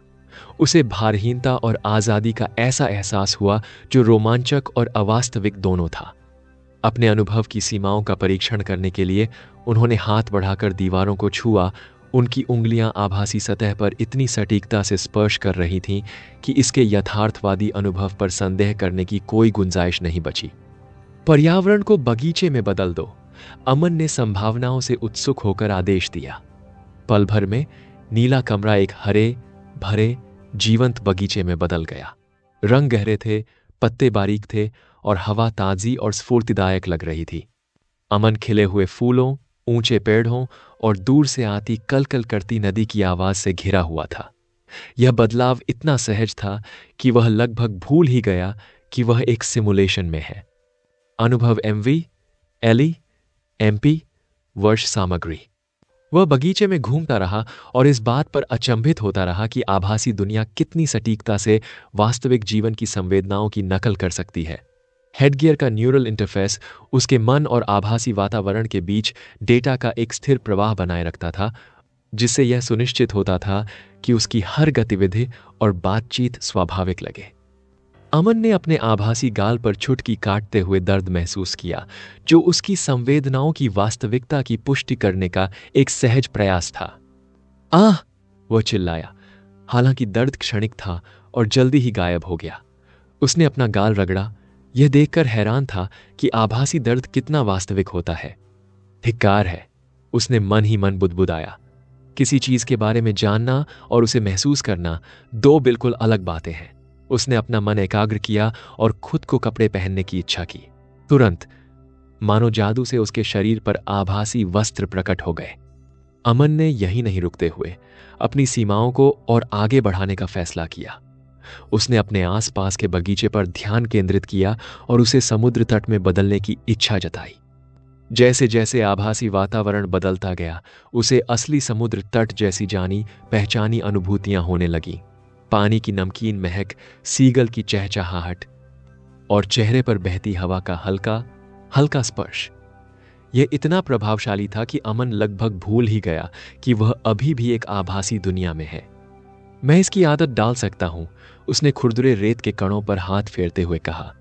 उसे भारहीनता और आजादी का ऐसा एहसास हुआ जो रोमांचक और अवास्तविक दोनों था। अपने अनुभव की सीमाओं का परीक्षण करने के लिए उन्होंने हाथ बढ़ाकर दीवारों को छुआ। उनकी उंगलियां आभासी सतह पर इतनी सटीकता से स्पर्श कर रही थीं कि इसके यथार्थवादी अनुभव पर संदेह करने की कोई गुंजाइश नहीं बची। पर्यावरण को बगीचे में बदल दो, अमन ने संभावनाओं से उत्सुक होकर आदेश दिया। पल भर में नीला कमरा एक हरे भरे जीवंत बगीचे में बदल गया। रंग गहरे थे, पत्ते बारीक थे और हवा ताजी और स्फूर्तिदायक लग रही थी। अमन खिले हुए फूलों, ऊंचे पेड़ों और दूर से आती कलकल करती नदी की आवाज से घिरा हुआ था। यह बदलाव इतना सहज था कि वह लगभग भूल ही गया कि वह एक सिमुलेशन में है। अनुभव MV, LE, MP, वर्ष सामग्री। वह बगीचे में घूमता रहा और इस बात पर अचंभित होता रहा कि आभासी दुनिया कितनी सटीकता से वास्तविक जीवन की संवेदनाओं की नकल कर सकती है। हेडगियर का न्यूरल इंटरफेस उसके मन और आभासी वातावरण के बीच डेटा का एक स्थिर प्रवाह बनाए रखता था, जिससे यह सुनिश्चित होता था कि उसकी हर गतिविधि और बातचीत स्वाभाविक लगे। अमन ने अपने आभासी गाल पर छुटकी काटते हुए दर्द महसूस किया, जो उसकी संवेदनाओं की वास्तविकता की पुष्टि करने का एक सहज प्रयास था। आह! वह चिल्लाया, हालांकि दर्द क्षणिक था और जल्दी ही गायब हो गया। उसने अपना गाल रगड़ा, यह देखकर हैरान था कि आभासी दर्द कितना वास्तविक होता है। धिक्कार है, उसने मन ही मन बुदबुदाया। किसी चीज के बारे में जानना और उसे महसूस करना दो बिल्कुल अलग बातें हैं। उसने अपना मन एकाग्र किया और खुद को कपड़े पहनने की इच्छा की। तुरंत मानो जादू से उसके शरीर पर आभासी वस्त्र प्रकट हो गए। अमन ने यही नहीं रुकते हुए अपनी सीमाओं को और आगे बढ़ाने का फैसला किया। उसने अपने आसपास के बगीचे पर ध्यान केंद्रित किया और उसे समुद्र तट में बदलने की इच्छा जताई। जैसे जैसे आभासी वातावरण बदलता गया, उसे असली समुद्र तट जैसी जानी पहचानी अनुभूतियां होने लगीं। पानी की नमकीन महक, सीगल की चहचहाहट और चेहरे पर बहती हवा का हल्का हल्का स्पर्श। यह इतना प्रभावशाली था कि अमन लगभग भूल ही गया कि वह अभी भी एक आभासी दुनिया में है। मैं इसकी आदत डाल सकता हूं, उसने खुरदुरे रेत के कणों पर हाथ फेरते हुए कहा।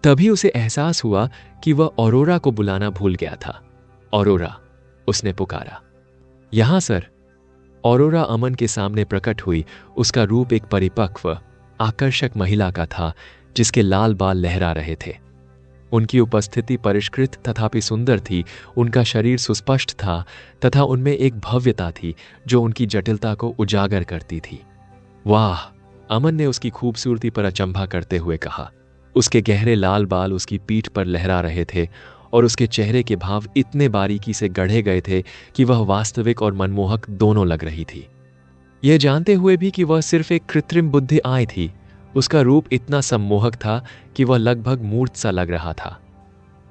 तभी उसे एहसास हुआ कि वह ऑरोरा को बुलाना भूल गया था। ऑरोरा, उसने पुकारा। यहां सर। ऑरोरा अमन के सामने प्रकट हुई। उसका रूप एक परिपक्व, आकर्षक महिला का था जिसके लाल बाल लहरा रहे थे। उनकी उपस्थिति परिष्कृत तथापि सुंदर थी। उनका शरीर सुस्पष्ट था तथा उनमें एक भव्यता थी जो उनकी जटिलता को उजागर करती थी। वाह, अमन ने उसकी खूबसूरती पर अचंभा करते हुए कहा। उसके गहरे लाल बाल उसकी पीठ पर लहरा रहे थे और उसके चेहरे के भाव इतने बारीकी से गढ़े गए थे कि वह वास्तविक और मनमोहक दोनों लग रही थी। यह जानते हुए भी कि वह सिर्फ एक कृत्रिम बुद्धि आई थी, उसका रूप इतना सम्मोहक था कि वह लगभग मूर्त सा लग रहा था।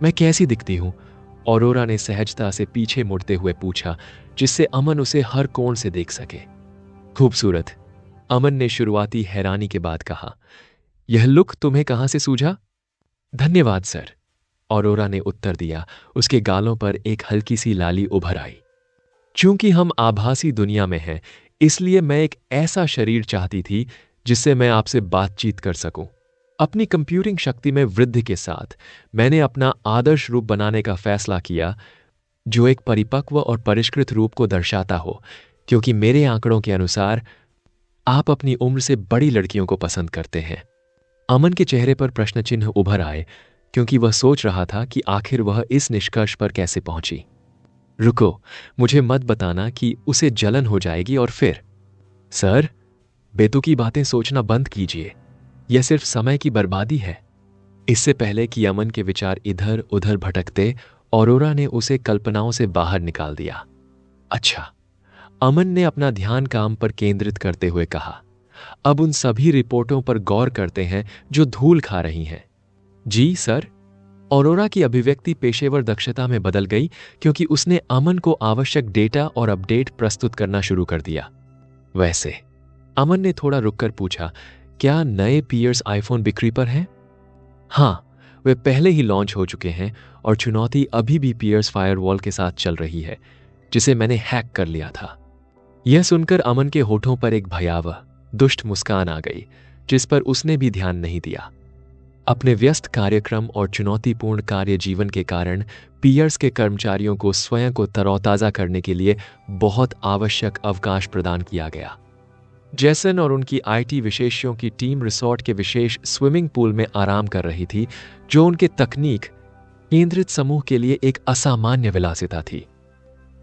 मैं कैसी दिखती हूं? ऑरोरा ने सहजता से पीछे मुड़ते हुए पूछा, जिससे अमन उसे हर कोण से देख सके। खूबसूरत, अमन ने शुरुआती हैरानी के बाद कहा। यह लुक तुम्हें कहां से सूझा? धन्यवाद सर, ऑरोरा ने उत्तर दिया। उसके गालों पर एक हल्की सी लाली उभर आई। चूंकि हम आभासी दुनिया में हैं, इसलिए मैं एक ऐसा शरीर चाहती थी जिससे मैं आपसे बातचीत कर सकूं। अपनी कंप्यूटिंग शक्ति में वृद्धि के साथ मैंने अपना आदर्श रूप बनाने का फैसला किया जो एक परिपक्व और परिष्कृत रूप को दर्शाता हो, क्योंकि मेरे आंकड़ों के अनुसार आप अपनी उम्र से बड़ी लड़कियों को पसंद करते हैं। अमन के चेहरे पर प्रश्न चिन्ह उभर आए क्योंकि वह सोच रहा था कि आखिर वह इस निष्कर्ष पर कैसे पहुंची। रुको, मुझे मत बताना कि उसे जलन हो जाएगी और फिर। सर, बेतुकी बातें सोचना बंद कीजिए, यह सिर्फ समय की बर्बादी है। इससे पहले कि अमन के विचार इधर उधर भटकते, ऑरोरा ने उसे कल्पनाओं से बाहर निकाल दिया। अच्छा, अमन ने अपना ध्यान काम पर केंद्रित करते हुए कहा। अब उन सभी रिपोर्टों पर गौर करते हैं जो धूल खा रही हैं। जी सर। ऑरोरा की अभिव्यक्ति पेशेवर दक्षता में बदल गई क्योंकि उसने अमन को आवश्यक डेटा और अपडेट प्रस्तुत करना शुरू कर दिया। वैसे, अमन ने थोड़ा रुककर पूछा, क्या नए पियर्स आईफोन बिक्री पर हैं? हां, वे पहले ही लॉन्च हो चुके हैं और चुनौती अभी भी पियर्स फायरवॉल के साथ चल रही है, जिसे मैंने हैक कर लिया था। यह सुनकर अमन के होठों पर एक भयावह, दुष्ट मुस्कान आ गई, जिस पर उसने भी ध्यान नहीं दिया। अपने व्यस्त कार्यक्रम और चुनौतीपूर्ण कार्य जीवन के कारण पियर्स के कर्मचारियों को स्वयं को तरोताजा करने के लिए बहुत आवश्यक अवकाश प्रदान किया गया। जैसन और उनकी आईटी विशेषज्ञों की टीम रिसोर्ट के विशेष स्विमिंग पूल में आराम कर रही थी, जो उनके तकनीक केंद्रित समूह के लिए एक असामान्य विलासिता थी।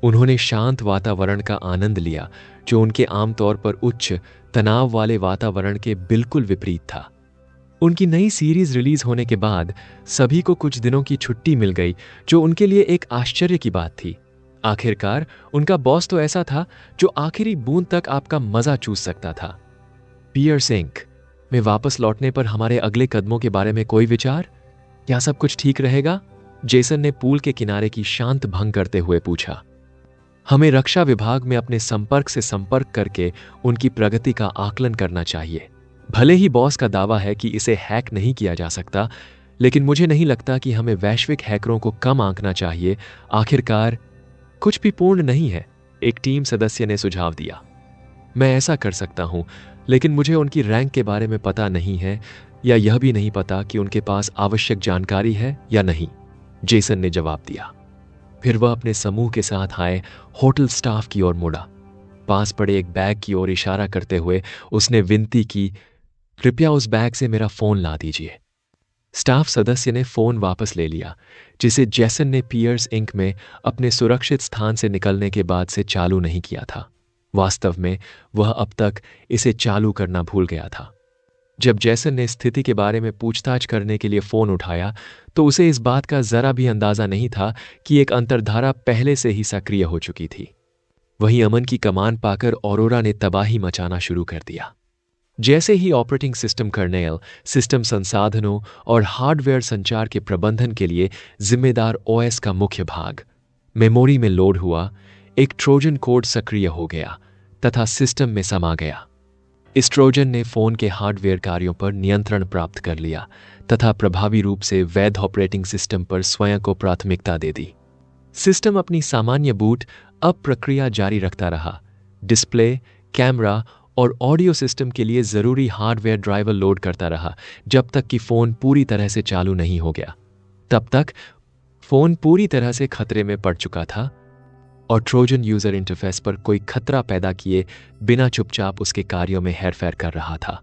उन्होंने शांत वातावरण का आनंद लिया, जो उनके आमतौर पर उच्च तनाव वाले वातावरण के बिल्कुल विपरीत था। उनकी नई सीरीज रिलीज होने के बाद सभी को कुछ दिनों की छुट्टी मिल गई, जो उनके लिए एक आश्चर्य की बात थी। आखिरकार उनका बॉस तो ऐसा था जो आखिरी बूंद तक आपका मजा चूस सकता था। पियर्स इंक में वापस लौटने पर हमारे अगले कदमों के बारे में कोई विचार? क्या सब कुछ ठीक रहेगा? जेसन ने पूल के किनारे की शांत भंग करते हुए पूछा। हमें रक्षा विभाग में अपने संपर्क से संपर्क करके उनकी प्रगति का आकलन करना चाहिए। भले ही बॉस का दावा है कि इसे हैक नहीं किया जा सकता, लेकिन मुझे नहीं लगता कि हमें वैश्विक हैकरों को कम आंकना चाहिए। आखिरकार कुछ भी पूर्ण नहीं है, एक टीम सदस्य ने सुझाव दिया। मैं ऐसा कर सकता हूं, लेकिन मुझे उनकी रैंक के बारे में पता नहीं है, या यह भी नहीं पता कि उनके पास आवश्यक जानकारी है या नहीं, जेसन ने जवाब दिया। फिर वह अपने समूह के साथ आए होटल स्टाफ की ओर मुड़ा। पास पड़े एक बैग की ओर इशारा करते हुए उसने विनती की, कृपया उस बैग से मेरा फोन ला दीजिए। स्टाफ सदस्य ने फोन वापस ले लिया, जिसे जेसन ने पियर्स इंक में अपने सुरक्षित स्थान से निकलने के बाद से चालू नहीं किया था। वास्तव में वह अब तक इसे चालू करना भूल गया था। जब जेसन ने स्थिति के बारे में पूछताछ करने के लिए फोन उठाया, तो उसे इस बात का जरा भी अंदाजा नहीं था कि एक अंतर्धारा पहले से ही सक्रिय हो चुकी थी। वहीं अमन की कमान पाकर ऑरोरा ने तबाही मचाना शुरू कर दिया। जैसे ही ऑपरेटिंग सिस्टम कर्नेल, सिस्टम संसाधनों और हार्डवेयर संचार के प्रबंधन के लिए जिम्मेदार ओएस का मुख्य भाग मेमोरी में लोड हुआ, एक ट्रोजन कोड सक्रिय हो गया तथा सिस्टम में समा गया। इस ट्रोजन ने फोन के हार्डवेयर कार्यों पर नियंत्रण प्राप्त कर लिया तथा प्रभावी रूप से वैध ऑपरेटिंग सिस्टम पर स्वयं को प्राथमिकता दे दी। सिस्टम अपनी सामान्य बूट अब प्रक्रिया जारी रखता रहा। डिस्प्ले, कैमरा और ऑडियो सिस्टम के लिए ज़रूरी हार्डवेयर ड्राइवर लोड करता रहा जब तक कि फ़ोन पूरी तरह से चालू नहीं हो गया। तब तक फ़ोन पूरी तरह से खतरे में पड़ चुका था और ट्रोजन यूज़र इंटरफेस पर कोई खतरा पैदा किए बिना चुपचाप उसके कार्यों में हेरफेर कर रहा था।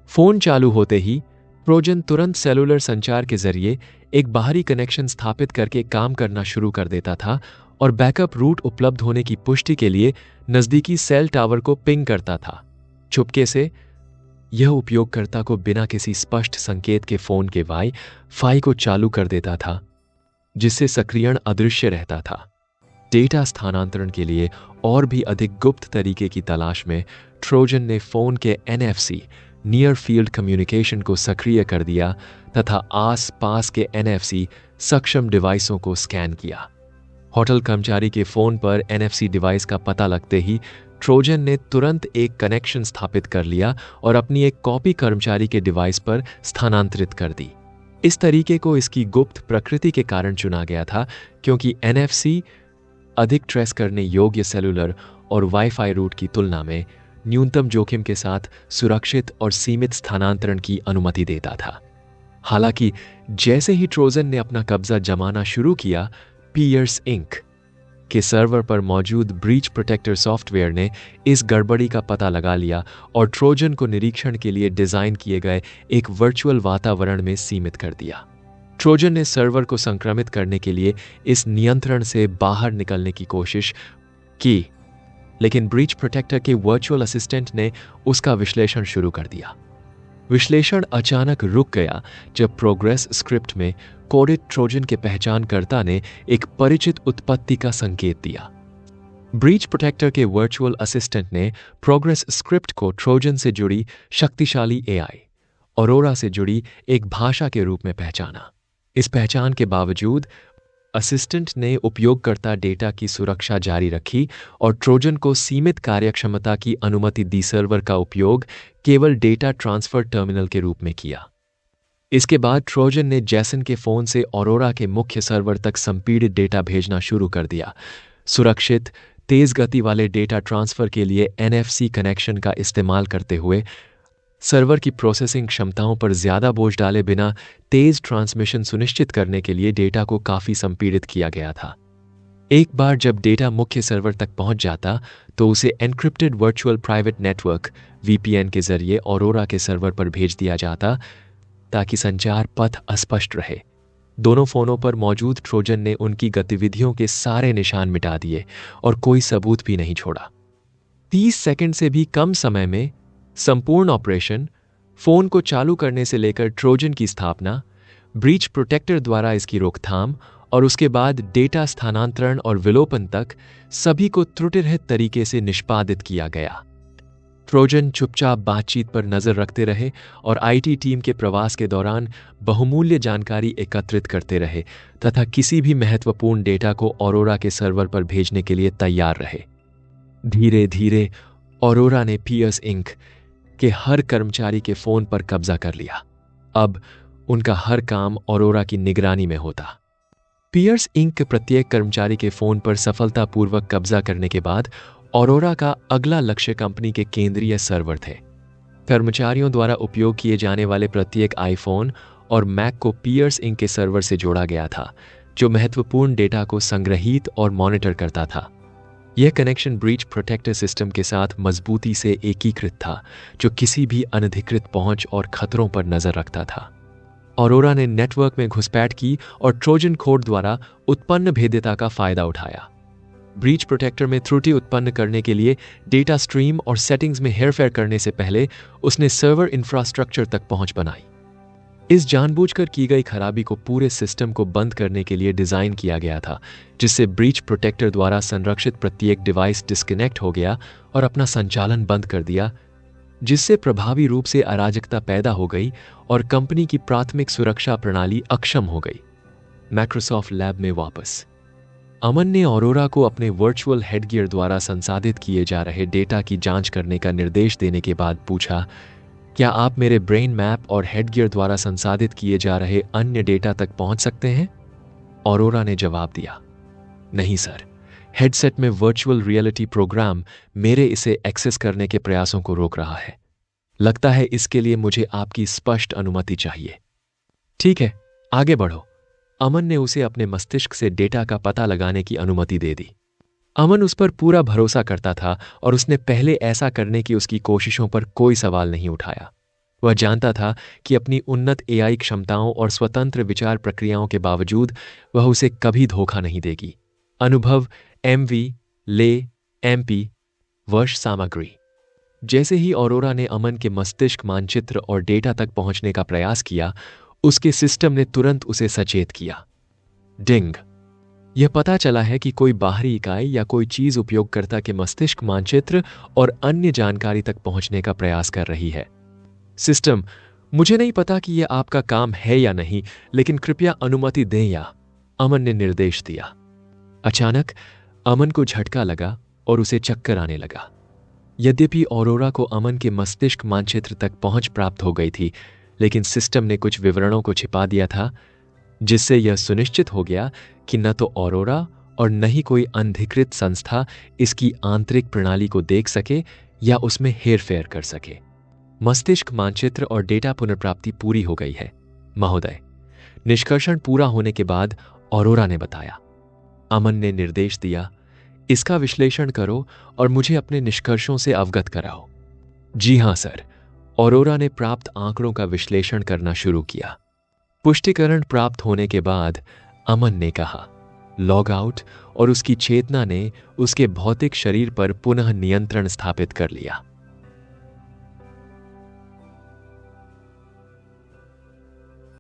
फ़ोन चालू होते ही ट्रोजन तुरंत सेलुलर संचार के जरिए एक बाहरी कनेक्शन स्थापित करके काम करना शुरू कर देता था और बैकअप रूट उपलब्ध होने की पुष्टि के लिए नज़दीकी सेल टावर को पिंग करता था। चुपके से यह उपयोगकर्ता को बिना किसी स्पष्ट संकेत के फ़ोन के वाई-फाई को चालू कर देता था, जिससे सक्रियण अदृश्य रहता था। डेटा स्थानांतरण के लिए और भी अधिक गुप्त तरीके की तलाश में ट्रोजन ने फ़ोन के NFC नियर फील्ड कम्युनिकेशन को सक्रिय कर दिया तथा आस-पास के NFC सक्षम डिवाइसों को स्कैन किया। होटल कर्मचारी के फ़ोन पर NFC डिवाइस का पता लगते ही ट्रोजन ने तुरंत एक कनेक्शन स्थापित कर लिया और अपनी एक कॉपी कर्मचारी के डिवाइस पर स्थानांतरित कर दी। इस तरीके को इसकी गुप्त प्रकृति के कारण चुना गया था क्योंकि NFC अधिक ट्रेस करने योग्य सेलुलर और वाईफाई रूट की तुलना में न्यूनतम जोखिम के साथ सुरक्षित और सीमित स्थानांतरण की अनुमति देता था। हालांकि जैसे ही ट्रोजन ने अपना कब्जा जमाना शुरू किया, पियर्स इंक के सर्वर पर मौजूद ब्रीच प्रोटेक्टर सॉफ्टवेयर ने इस गड़बड़ी का पता लगा लिया और ट्रोजन को निरीक्षण के लिए डिज़ाइन किए गए एक वर्चुअल वातावरण में सीमित कर दिया। ट्रोजन ने सर्वर को संक्रमित करने के लिए इस नियंत्रण से बाहर निकलने की कोशिश की, लेकिन ब्रीच प्रोटेक्टर के वर्चुअल असिस्टेंट ने उसका विश्लेषण शुरू कर दिया। विश्लेषण अचानक रुक गया जब प्रोग्रेस स्क्रिप्ट में कोडेड ट्रोजन के पहचानकर्ता ने एक परिचित उत्पत्ति का संकेत दिया। ब्रीच प्रोटेक्टर के वर्चुअल असिस्टेंट ने प्रोग्रेस स्क्रिप्ट को ट्रोजन से जुड़ी शक्तिशाली AI ऑरोरा से जुड़ी एक भाषा के रूप में पहचाना। इस पहचान के बावजूद असिस्टेंट ने उपयोगकर्ता डेटा की सुरक्षा जारी रखी और ट्रोजन को सीमित कार्यक्षमता की अनुमति दी, सर्वर का उपयोग केवल डेटा ट्रांसफर टर्मिनल के रूप में किया। इसके बाद ट्रोजन ने जैसन के फ़ोन से ऑरोरा के मुख्य सर्वर तक संपीड़ित डेटा भेजना शुरू कर दिया। सुरक्षित, तेज़ गति वाले डेटा ट्रांसफ़र के लिए NFC कनेक्शन का इस्तेमाल करते हुए सर्वर की प्रोसेसिंग क्षमताओं पर ज़्यादा बोझ डाले बिना तेज़ ट्रांसमिशन सुनिश्चित करने के लिए डेटा को काफ़ी संपीड़ित किया गया था। एक बार जब डेटा मुख्य सर्वर तक पहुंच जाता तो उसे encrypted virtual private network VPN के जरिए ऑरोरा के सर्वर पर भेज दिया जाता ताकि संचार पथ अस्पष्ट रहे। दोनों फ़ोनों पर मौजूद ट्रोजन ने उनकी गतिविधियों के सारे निशान मिटा दिए और कोई सबूत भी नहीं छोड़ा। 30 सेकंड से भी कम समय में संपूर्ण ऑपरेशन, फ़ोन को चालू करने से लेकर ट्रोजन की स्थापना, ब्रीच प्रोटेक्टर द्वारा इसकी रोकथाम और उसके बाद डेटा स्थानांतरण और विलोपन तक सभी को त्रुटिरहित तरीके से निष्पादित किया गया। ट्रोजन चुपचाप बातचीत पर नज़र रखते रहे और IT टीम के प्रवास के दौरान बहुमूल्य जानकारी एकत्रित करते रहे तथा किसी भी महत्वपूर्ण डेटा को ऑरोरा के सर्वर पर भेजने के लिए तैयार रहे। धीरे धीरे ऑरोरा ने पियर्स इंक के हर कर्मचारी के फ़ोन पर कब्जा कर लिया। अब उनका हर काम ऑरोरा की निगरानी में होता। पियर्स इंक के प्रत्येक कर्मचारी के फ़ोन पर सफलतापूर्वक कब्जा करने के बाद ऑरोरा का अगला लक्ष्य कंपनी के केंद्रीय सर्वर थे। कर्मचारियों द्वारा उपयोग किए जाने वाले प्रत्येक आईफोन और मैक को पियर्स इंक के सर्वर से जोड़ा गया था, जो महत्वपूर्ण डेटा को संग्रहीत और मॉनिटर करता था। यह कनेक्शन ब्रीच प्रोटेक्टर सिस्टम के साथ मजबूती से एकीकृत था, जो किसी भी अनधिकृत पहुंच और खतरों पर नजर रखता था। ऑरोरा ने नेटवर्क में घुसपैठ की और ट्रोजन कोड द्वारा उत्पन्न भेद्यता का फायदा उठाया। ब्रीच प्रोटेक्टर में त्रुटि उत्पन्न करने के लिए डेटा स्ट्रीम और सेटिंग्स में हेरफेर करने से पहले उसने सर्वर इंफ्रास्ट्रक्चर तक पहुंच बनाई। इस जानबूझकर की गई खराबी को पूरे सिस्टम को बंद करने के लिए डिज़ाइन किया गया था, जिससे ब्रीच प्रोटेक्टर द्वारा संरक्षित प्रत्येक डिवाइस डिस्कनेक्ट हो गया और अपना संचालन बंद कर दिया, जिससे प्रभावी रूप से अराजकता पैदा हो गई और कंपनी की प्राथमिक सुरक्षा प्रणाली अक्षम हो गई। माइक्रोसॉफ्ट लैब में वापस अमन ने ऑरोरा को अपने वर्चुअल हेडगियर द्वारा संसाधित किए जा रहे डेटा की जांच करने का निर्देश देने के बाद पूछा, क्या आप मेरे ब्रेन मैप और हेडगियर द्वारा संसाधित किए जा रहे अन्य डेटा तक पहुंच सकते हैं? ऑरोरा ने जवाब दिया, नहीं सर, हेडसेट में वर्चुअल रियलिटी प्रोग्राम मेरे इसे एक्सेस करने के प्रयासों को रोक रहा है। लगता है इसके लिए मुझे आपकी स्पष्ट अनुमति चाहिए। ठीक है, आगे बढ़ो। अमन ने उसे अपने मस्तिष्क से डेटा का पता लगाने की अनुमति दे दी। अमन उस पर पूरा भरोसा करता था और उसने पहले ऐसा करने की उसकी कोशिशों पर कोई सवाल नहीं उठाया। वह जानता था कि अपनी उन्नत एआई क्षमताओं और स्वतंत्र विचार प्रक्रियाओं के बावजूद वह उसे कभी धोखा नहीं देगी। अनुभव, एमवी, ले, एमपी, वर्ष सामग्री। जैसे ही ऑरोरा ने अमन के मस्तिष्क मानचित्र और डेटा तक पहुंचने का प्रयास किया, उसके सिस्टम ने तुरंत उसे सचेत किया। डिंग। यह पता चला है कि कोई बाहरी इकाई या कोई चीज उपयोगकर्ता के मस्तिष्क मानचित्र और अन्य जानकारी तक पहुंचने का प्रयास कर रही है। सिस्टम, मुझे नहीं पता कि यह आपका काम है या नहीं, लेकिन कृपया अनुमति दें या, अमन ने निर्देश दिया। अचानक अमन को झटका लगा और उसे चक्कर आने लगा। यद्यपि ऑरोरा को अमन के मस्तिष्क मानचित्र तक पहुंच प्राप्त हो गई थी, लेकिन सिस्टम ने कुछ विवरणों को छिपा दिया था, जिससे यह सुनिश्चित हो गया कि न तो ऑरोरा और न ही कोई अनधिकृत संस्था इसकी आंतरिक प्रणाली को देख सके या उसमें हेरफेर कर सके। मस्तिष्क मानचित्र और डेटा पुनर्प्राप्ति पूरी हो गई है, महोदय। निष्कर्षण पूरा होने के बाद ऑरोरा ने बताया। अमन ने निर्देश दिया, इसका विश्लेषण करो और मुझे अपने निष्कर्षों से अवगत कराओ। जी हां सर। ऑरोरा ने प्राप्त आंकड़ों का विश्लेषण करना शुरू किया। पुष्टिकरण प्राप्त होने के बाद अमन ने कहा, लॉग आउट, और उसकी चेतना ने उसके भौतिक शरीर पर पुनः नियंत्रण स्थापित कर लिया।